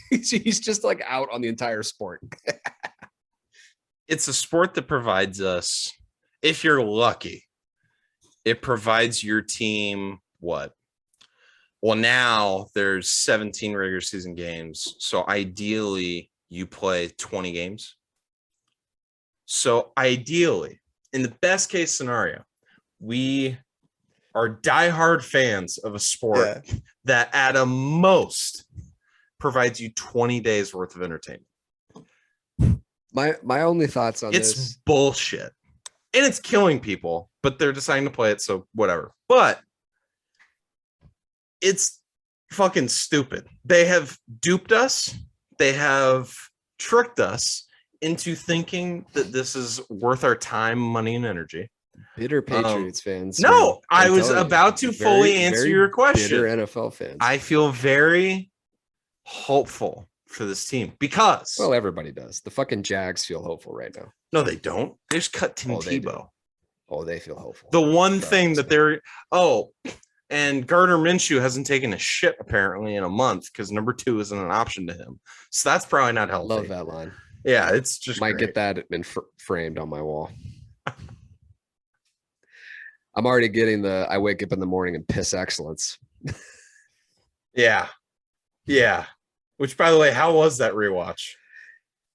He's just like out on the entire sport. It's a sport that provides us, if you're lucky, it provides your team what? Well, now there's 17 regular season games. So ideally you play 20 games. So ideally, in the best case scenario, we are diehard fans of a sport that at a most provides you 20 days worth of entertainment. My only thoughts on it's this. Bullshit. And it's killing people, but they're deciding to play it, so whatever. But it's fucking stupid. They have duped us. They have tricked us into thinking that this is worth our time, money, and energy. Bitter Patriots fans. No, I was about to fully answer your question. Bitter NFL fans. I feel very hopeful for this team because, well, everybody does. The fucking Jags feel hopeful right now. No, they don't. They just cut Tim They Tebow. do. Oh, they feel hopeful. The one thing that they're and Gardner Minshew hasn't taken a shit apparently in a month because number 2 isn't an option to him. So that's probably not healthy. Love that line. Yeah, it's just might great. Get that framed on my wall. I'm already getting I wake up in the morning and piss excellence. Yeah. Which, by the way, how was that rewatch?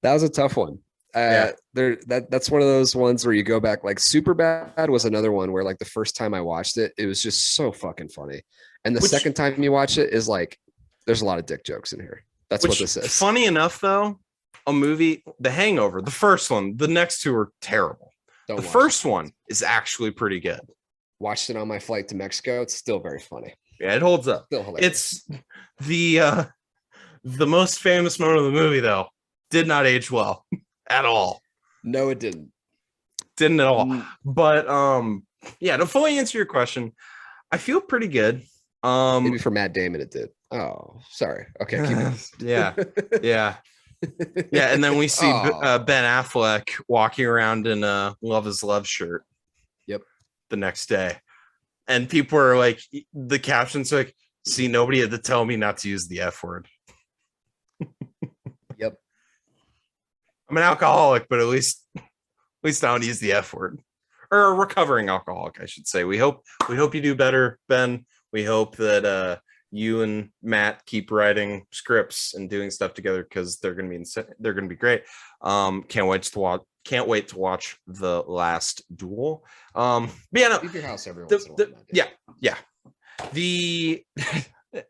That was a tough one. That's one of those ones where you go back. Like Superbad was another one where like the first time I watched it, it was just so fucking funny. And the second time you watch it is like, there's a lot of dick jokes in here. That's what this is. Funny enough, though, a movie, The Hangover, the first one, the next 2 are terrible. The first one is actually pretty good. Watched it on my flight to Mexico. It's still very funny. Yeah, it holds up. Still hilarious. It's the most famous moment of the movie, though, did not age well at all. No, it didn't. Didn't at all. But yeah, to fully answer your question, I feel pretty good. Maybe for Matt Damon it did. Oh, sorry. Okay, keep yeah, yeah, yeah. And then we see Ben Affleck walking around in a "Love Is Love" shirt. Yep. The next day, and people are like, the captions like, "See, nobody had to tell me not to use the F word." Yep. I'm an alcoholic, but at least I don't use the F word. Or a recovering alcoholic, I should say. We hope you do better, Ben. We hope that you and Matt keep writing scripts and doing stuff together, because they're gonna be great. Can't wait to watch The Last Duel. But yeah, no, leave your house every once in a while. Yeah.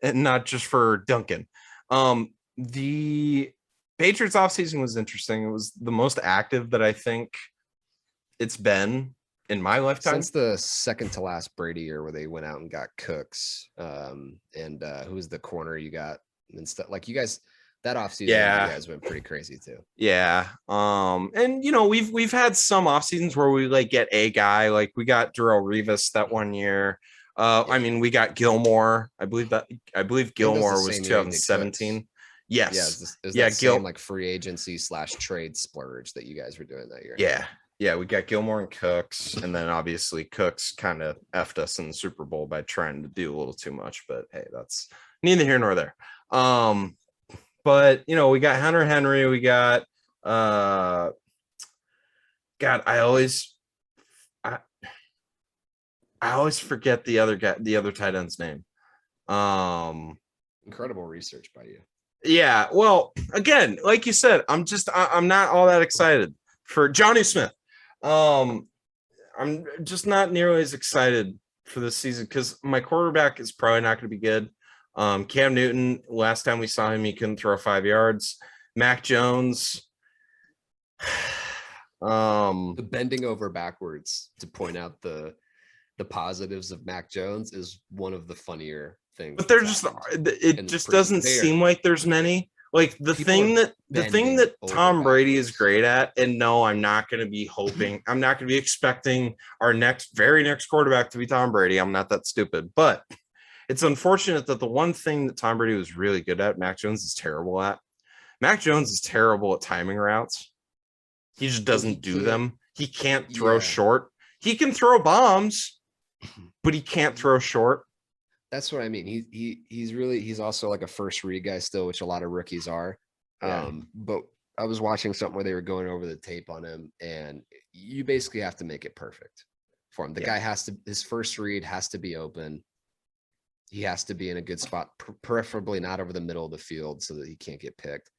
And not just for Duncan. The Patriots offseason was interesting. It was the most active that I think it's been in my lifetime since the second to last Brady year, where they went out and got Cooks, and who's the corner you got and stuff. Like, you guys, that offseason, you guys went pretty crazy too. Yeah. And we've had some off seasons where we like get a guy, like we got Darrelle Revis that one year. I mean, we got Gilmore. I believe Gilmore was 2017. Yes. Is that same like free agency / trade splurge that you guys were doing that year? Yeah, we got Gilmore and Cooks, and then obviously Cooks kind of effed us in the Super Bowl by trying to do a little too much, but hey, that's neither here nor there. But we got Hunter Henry, we got God, I always forget the other guy, the other tight end's name. Incredible research by you. Yeah, well, again, like you said, I'm not all that excited for Johnny Smith. I'm just not nearly as excited for this season because my quarterback is probably not going to be good. Cam Newton, last time we saw him, he couldn't throw 5 yards. Mac Jones. The bending over backwards to point out the positives of Mac Jones is one of the funnier things. But they're just, it just doesn't seem like there's many. Like the thing that Tom Brady is great at, and no, I'm not going to be hoping, I'm not going to be expecting our very next quarterback to be Tom Brady. I'm not that stupid, but it's unfortunate that the one thing that Tom Brady was really good at, Mac Jones is terrible at. Mac Jones is terrible at timing routes. He just doesn't do them. He can't throw short. He can throw bombs, but he can't throw short. That's what I mean. He's also like a first read guy still, which a lot of rookies are. Yeah. But I was watching something where they were going over the tape on him, and you basically have to make it perfect for him. The guy his first read has to be open. He has to be in a good spot, preferably not over the middle of the field so that he can't get picked.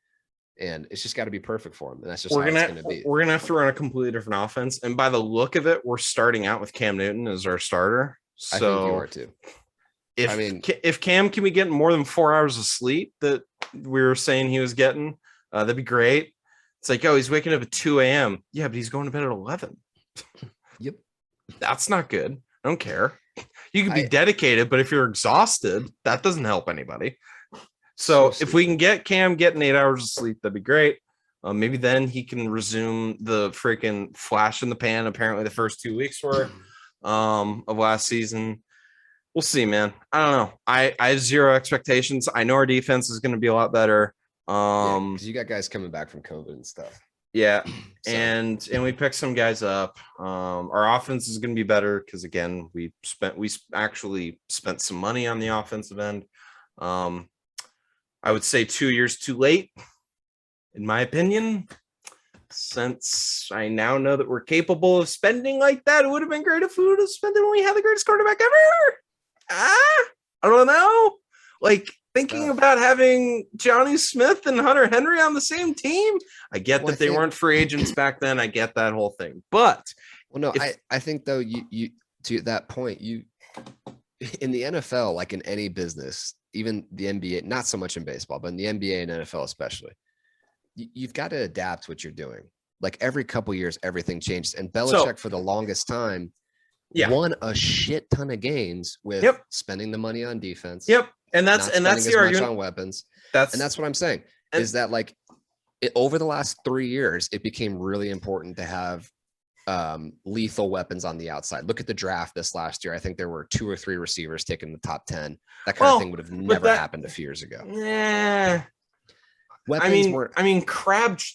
And it's just got to be perfect for him. And that's just how it's going to be. We're going to have to run a completely different offense. And by the look of it, we're starting out with Cam Newton as our starter. So I think you are too. If Cam can be getting more than 4 hours of sleep that we were saying he was getting, that'd be great. It's like, oh, he's waking up at 2 a.m. Yeah, but he's going to bed at 11. Yep. That's not good. I don't care. You can be dedicated, but if you're exhausted, that doesn't help anybody. So if we can get Cam getting 8 hours of sleep, that'd be great. Maybe then he can resume the freaking flash in the pan. Apparently the first 2 weeks were of last season. We'll see, man. I don't know. I have zero expectations. I know our defense is going to be a lot better. Because you got guys coming back from COVID and stuff. Yeah. So. And we picked some guys up. Our offense is going to be better because again, we actually spent some money on the offensive end. I would say 2 years too late, in my opinion, since I now know that we're capable of spending like that. It would have been great if we would have spent it when we had the greatest quarterback ever. I don't know. Like thinking about having Johnny Smith and Hunter Henry on the same team. I get that they weren't free agents back then. I get that whole thing. But I think though, you to that point, you in the NFL, like in any business, even the NBA, not so much in baseball, but in the NBA and NFL especially, you've got to adapt what you're doing. Like every couple years, everything changes. And Belichick for the longest time won a shit ton of games with spending the money on defense. Yep. And that's the argument on weapons. That's what I'm saying. Is that like over the last 3 years, it became really important to have lethal weapons on the outside. Look at the draft this last year. I think there were 2 or 3 receivers taken in the top 10. That kind of thing would have never happened a few years ago. Yeah. I mean,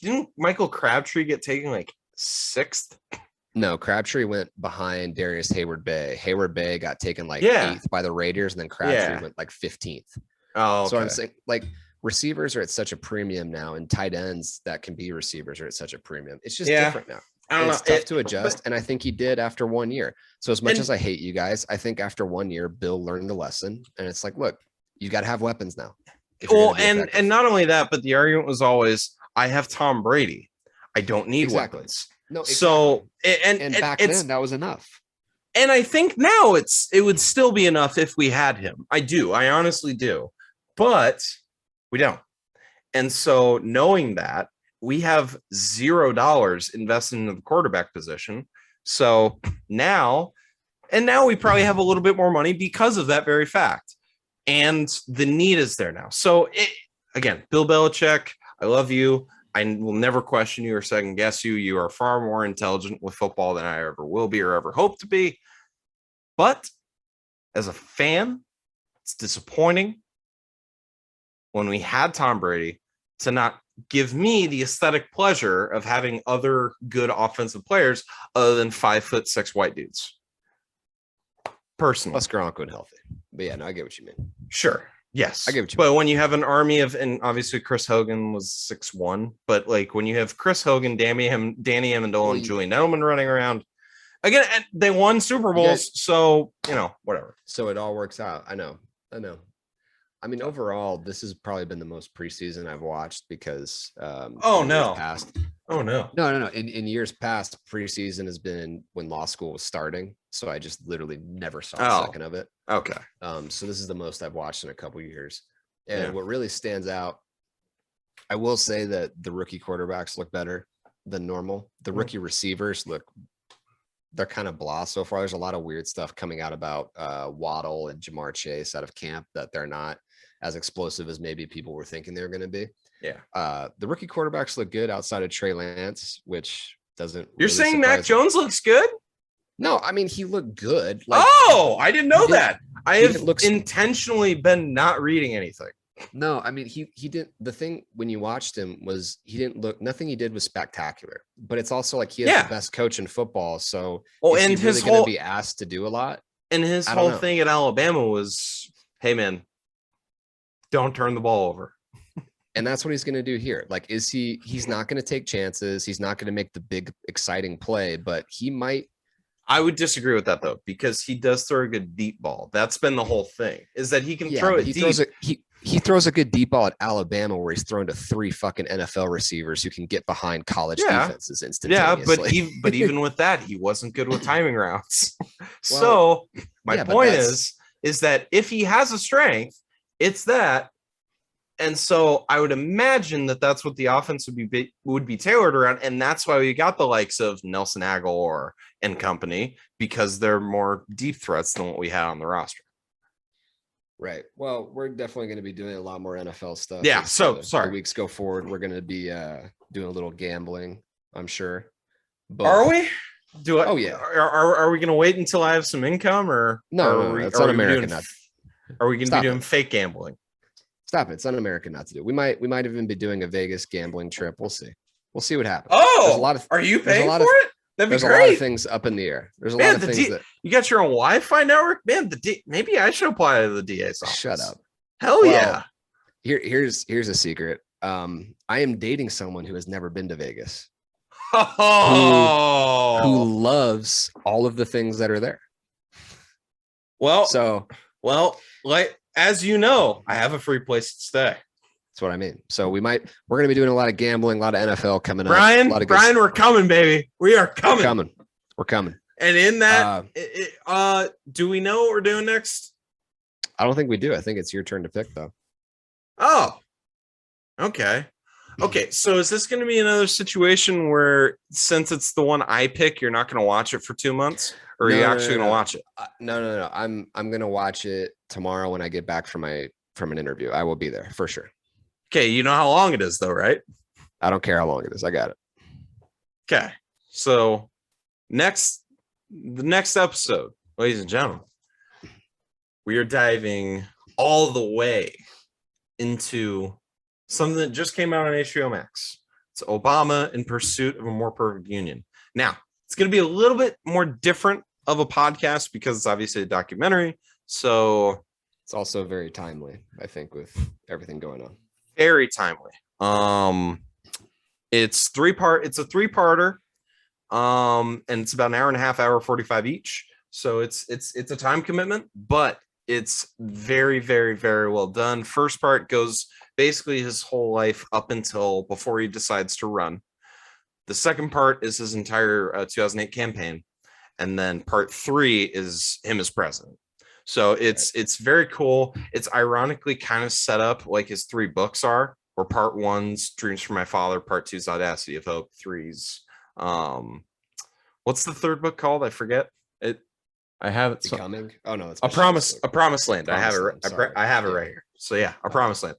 didn't Michael Crabtree get taken like 6th? No, Crabtree went behind Darius Hayward-Bay. Hayward-Bay got taken like 8th by the Raiders, and then Crabtree went like 15th. Oh, okay. So I'm saying, like, receivers are at such a premium now, and tight ends that can be receivers are at such a premium. It's just different now. It's tough to adjust, and I think he did after 1 year. So as much as I hate you guys, I think after 1 year, Bill learned the lesson, and it's like, look, you got to have weapons now. Well, and not only that, but the argument was always, I have Tom Brady. I don't need weapons. No, exactly. So and back then that was enough. And I think now it would still be enough if we had him. I honestly do, but we don't. And so knowing that, we have $0 invested into the quarterback position. So now we probably have a little bit more money because of that very fact. And the need is there now. So again, Bill Belichick, I love you. I will never question you or second guess you. You are far more intelligent with football than I ever will be or ever hope to be. But as a fan, it's disappointing when we had Tom Brady to not give me the aesthetic pleasure of having other good offensive players other than 5'6" white dudes. Personally. Plus Gronk and healthy. But yeah, no, I get what you mean. Sure. Yes. I get what you mean. But when you have an army of, and obviously Chris Hogan was 6'1", but like when you have Chris Hogan, Danny Amendola, and Julian Edelman running around, again, they won Super Bowls, so, whatever. So it all works out. I know. I mean, overall, this has probably been the most preseason I've watched because past. Oh no. No. In years past, preseason has been when law school was starting. So I just literally never saw a second of it. Okay. So this is the most I've watched in a couple of years. And what really stands out, I will say that the rookie quarterbacks look better than normal. The rookie receivers they're kind of blah so far. There's a lot of weird stuff coming out about Waddle and Jamar Chase out of camp that they're not as explosive as maybe people were thinking they were going to be. Yeah. The rookie quarterbacks look good outside of Trey Lance, which doesn't. You're saying Mac Jones looks good? No, I mean, he looked good. I didn't know that. I have intentionally been not reading anything. No, I mean, he didn't. The thing when you watched him was he didn't look. Nothing he did was spectacular. But it's also like he has the best coach in football. So and his really going to be asked to do a lot. And his whole thing at Alabama was, hey man, don't turn the ball over. And that's what he's going to do here. Like, he's not going to take chances. He's not going to make the big exciting play, but he might. I would disagree with that though, because he does throw a good deep ball. That's been the whole thing, is that he can throw it deep. He throws a good deep ball at Alabama where he's thrown to 3 fucking NFL receivers who can get behind college defenses instantaneously. Yeah, but even with that, he wasn't good with timing routes. So my point is that if he has a strength, it's that. And so I would imagine that that's what the offense would be tailored around. And that's why we got the likes of Nelson Aguilar and company, because they're more deep threats than what we had on the roster. Right. Well, we're definitely going to be doing a lot more NFL stuff. Yeah. So sorry. The weeks go forward. We're going to be doing a little gambling, I'm sure. But, are we? Oh yeah. Are we going to wait until I have some income, or no? It's un-American. Are we going to be doing fake gambling? Stop it. It's un-American not to do. We might even be doing a Vegas gambling trip. We'll see. We'll see what happens. Oh, are you paying for it? That'd be great. There's a lot of things up in the air. There's a lot of things that you got your own Wi-Fi network, man. Maybe I should apply to the DA's office. Shut up. Hell yeah. Here's a secret. I am dating someone who has never been to Vegas. Oh, who loves all of the things that are there. Well, like, as you know, I have a free place to stay. That's what I mean. So we're going to be doing a lot of gambling, a lot of NFL coming up. Brian, we're coming, baby. We are coming. We're coming. And in that, do we know what we're doing next? I don't think we do. I think it's your turn to pick, though. Oh, okay. Okay. So is this going to be another situation where, since it's the one I pick, you're not going to watch it for 2 months? Or are you actually going to watch it? No. I'm going to watch it tomorrow when I get back from an interview. I will be there for sure. Okay, you know how long it is, though, right? I don't care how long it is. I got it. Okay, so the next episode, ladies and gentlemen, we are diving all the way into something that just came out on HBO Max. It's Obama in Pursuit of a More Perfect Union. Now, it's going to be a little bit more different of a podcast because it's obviously a documentary. So it's also very timely, I think, with everything going on. Very timely. It's a three-parter. And it's about an hour and a half, hour 45 each. So it's a time commitment, but it's very, very, very well done. First part goes basically his whole life up until before he decides to run. The second part is his entire 2008 campaign. And then part 3 is him as president. So it's very cool. It's ironically kind of set up like his 3 books are, where part 1's Dreams from My Father, part 2's Audacity of Hope, 3's what's the third book called? I forget it. I have it. Becoming. Oh no, it's a promise land. I have it. I have it Yeah. right here. So yeah, a promised land.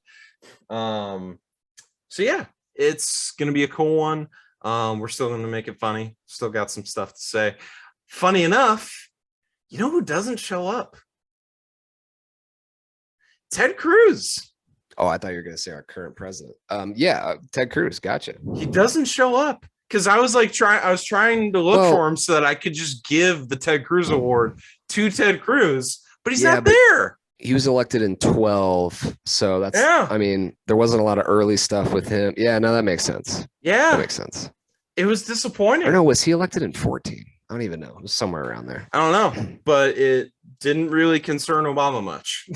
So yeah, it's gonna be a cool one. We're still gonna make it funny. Still got some stuff to say. Funny enough, you know who doesn't show up? Ted Cruz. Oh, I thought you were going to say our current president. Yeah, Ted Cruz. Gotcha. He doesn't show up because I was trying to look for him so that I could just give the Ted Cruz award to Ted Cruz, but he's not there. He was elected in 12, so that's. Yeah. I mean, there wasn't a lot of early stuff with him. Yeah, no, that makes sense. Yeah, That makes sense. it was disappointing. Or no, was he elected in 14? I don't even know. It was somewhere around there. I don't know, but it didn't really concern Obama much.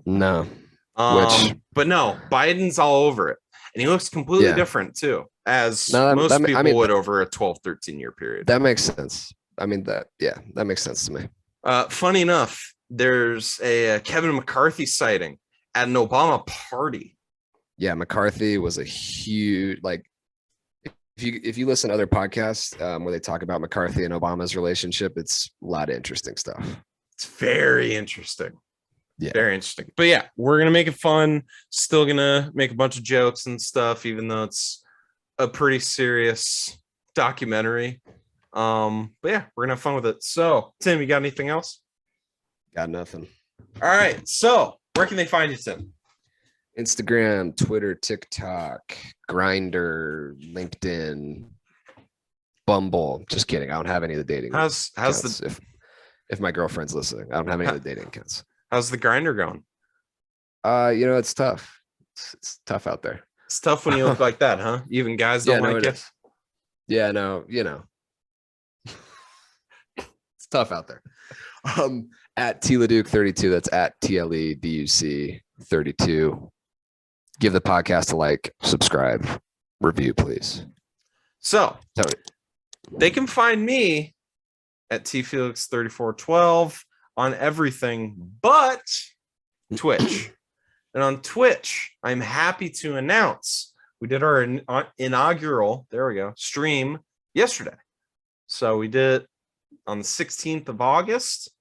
No. But no, Biden's all over it, and he looks completely different too, as most people would over a 12-13 year period. That makes sense. I mean, that makes sense to me. Funny enough, there's a Kevin McCarthy sighting at an Obama party. Yeah, McCarthy was a huge, like, if you listen to other podcasts where they talk about McCarthy and Obama's relationship, it's a lot of interesting stuff. It's very interesting. Yeah, very interesting. But yeah, we're gonna make it fun. Still gonna make a bunch of jokes and stuff, even though it's a pretty serious documentary. But yeah, we're gonna have fun with it. So, Tim, you got anything else? Got nothing. All right. So, where can they find you, Tim? Instagram, Twitter, TikTok, Grindr, LinkedIn, Bumble. Just kidding. I don't have any of the dating. How's accounts. If my girlfriend's listening, I don't have any of the dating accounts. How's the grinder going? It's tough. It's tough out there. It's tough when you look like that, huh? Even guys don't like it. Yeah, no, it's tough out there. At LeDuc 32, that's at TLEDUC 32. Give the podcast a like, subscribe, review, please. So they can find me at tfelix3412 on everything but Twitch. And on Twitch, I'm happy to announce we did our inaugural, stream yesterday. So we did it on the 16th of August.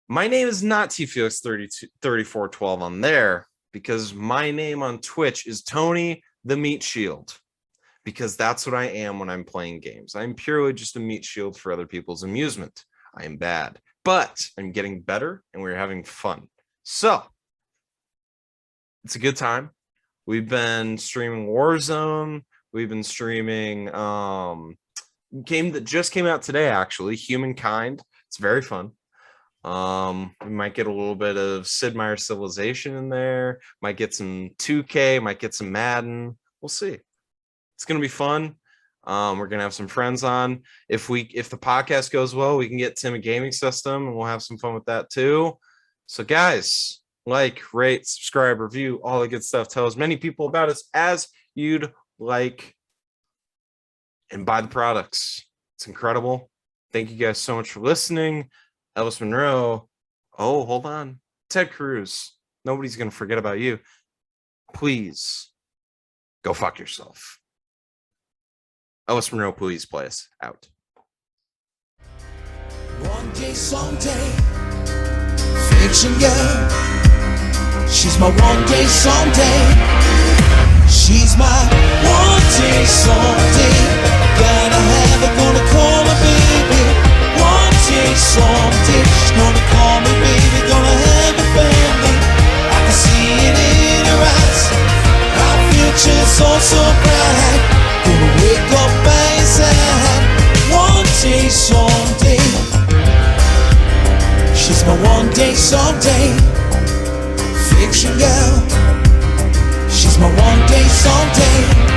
My name is not tfelix3412 on there because my name on Twitch is Tony the Meat Shield, because that's what I am when I'm playing games. I'm purely just a meat shield for other people's amusement. I am bad, but I'm getting better and we're having fun. So it's a good time. We've been streaming Warzone. We've been streaming game that just came out today, actually, Humankind. It's very fun. We might get a little bit of Sid Meier's Civilization in there. Might get some 2K. Might get some Madden. We'll see. It's gonna be fun. We're gonna have some friends on. If the podcast goes well, we can get Tim a gaming system, and we'll have some fun with that too. So, guys, like, rate, subscribe, review, all the good stuff. Tell as many people about us as you'd like, and buy the products. It's incredible. Thank you guys so much for listening. Elvis Monroe. Oh, hold on. Ted Cruz. Nobody's going to forget about you. Please go fuck yourself. Elvis Monroe, please play us out. One day, someday, fiction girl. She's my one day, someday. She's my one day, someday. Gotta have her, gonna call her, baby. someday. She's my one day someday. Fiction girl. She's my one day someday.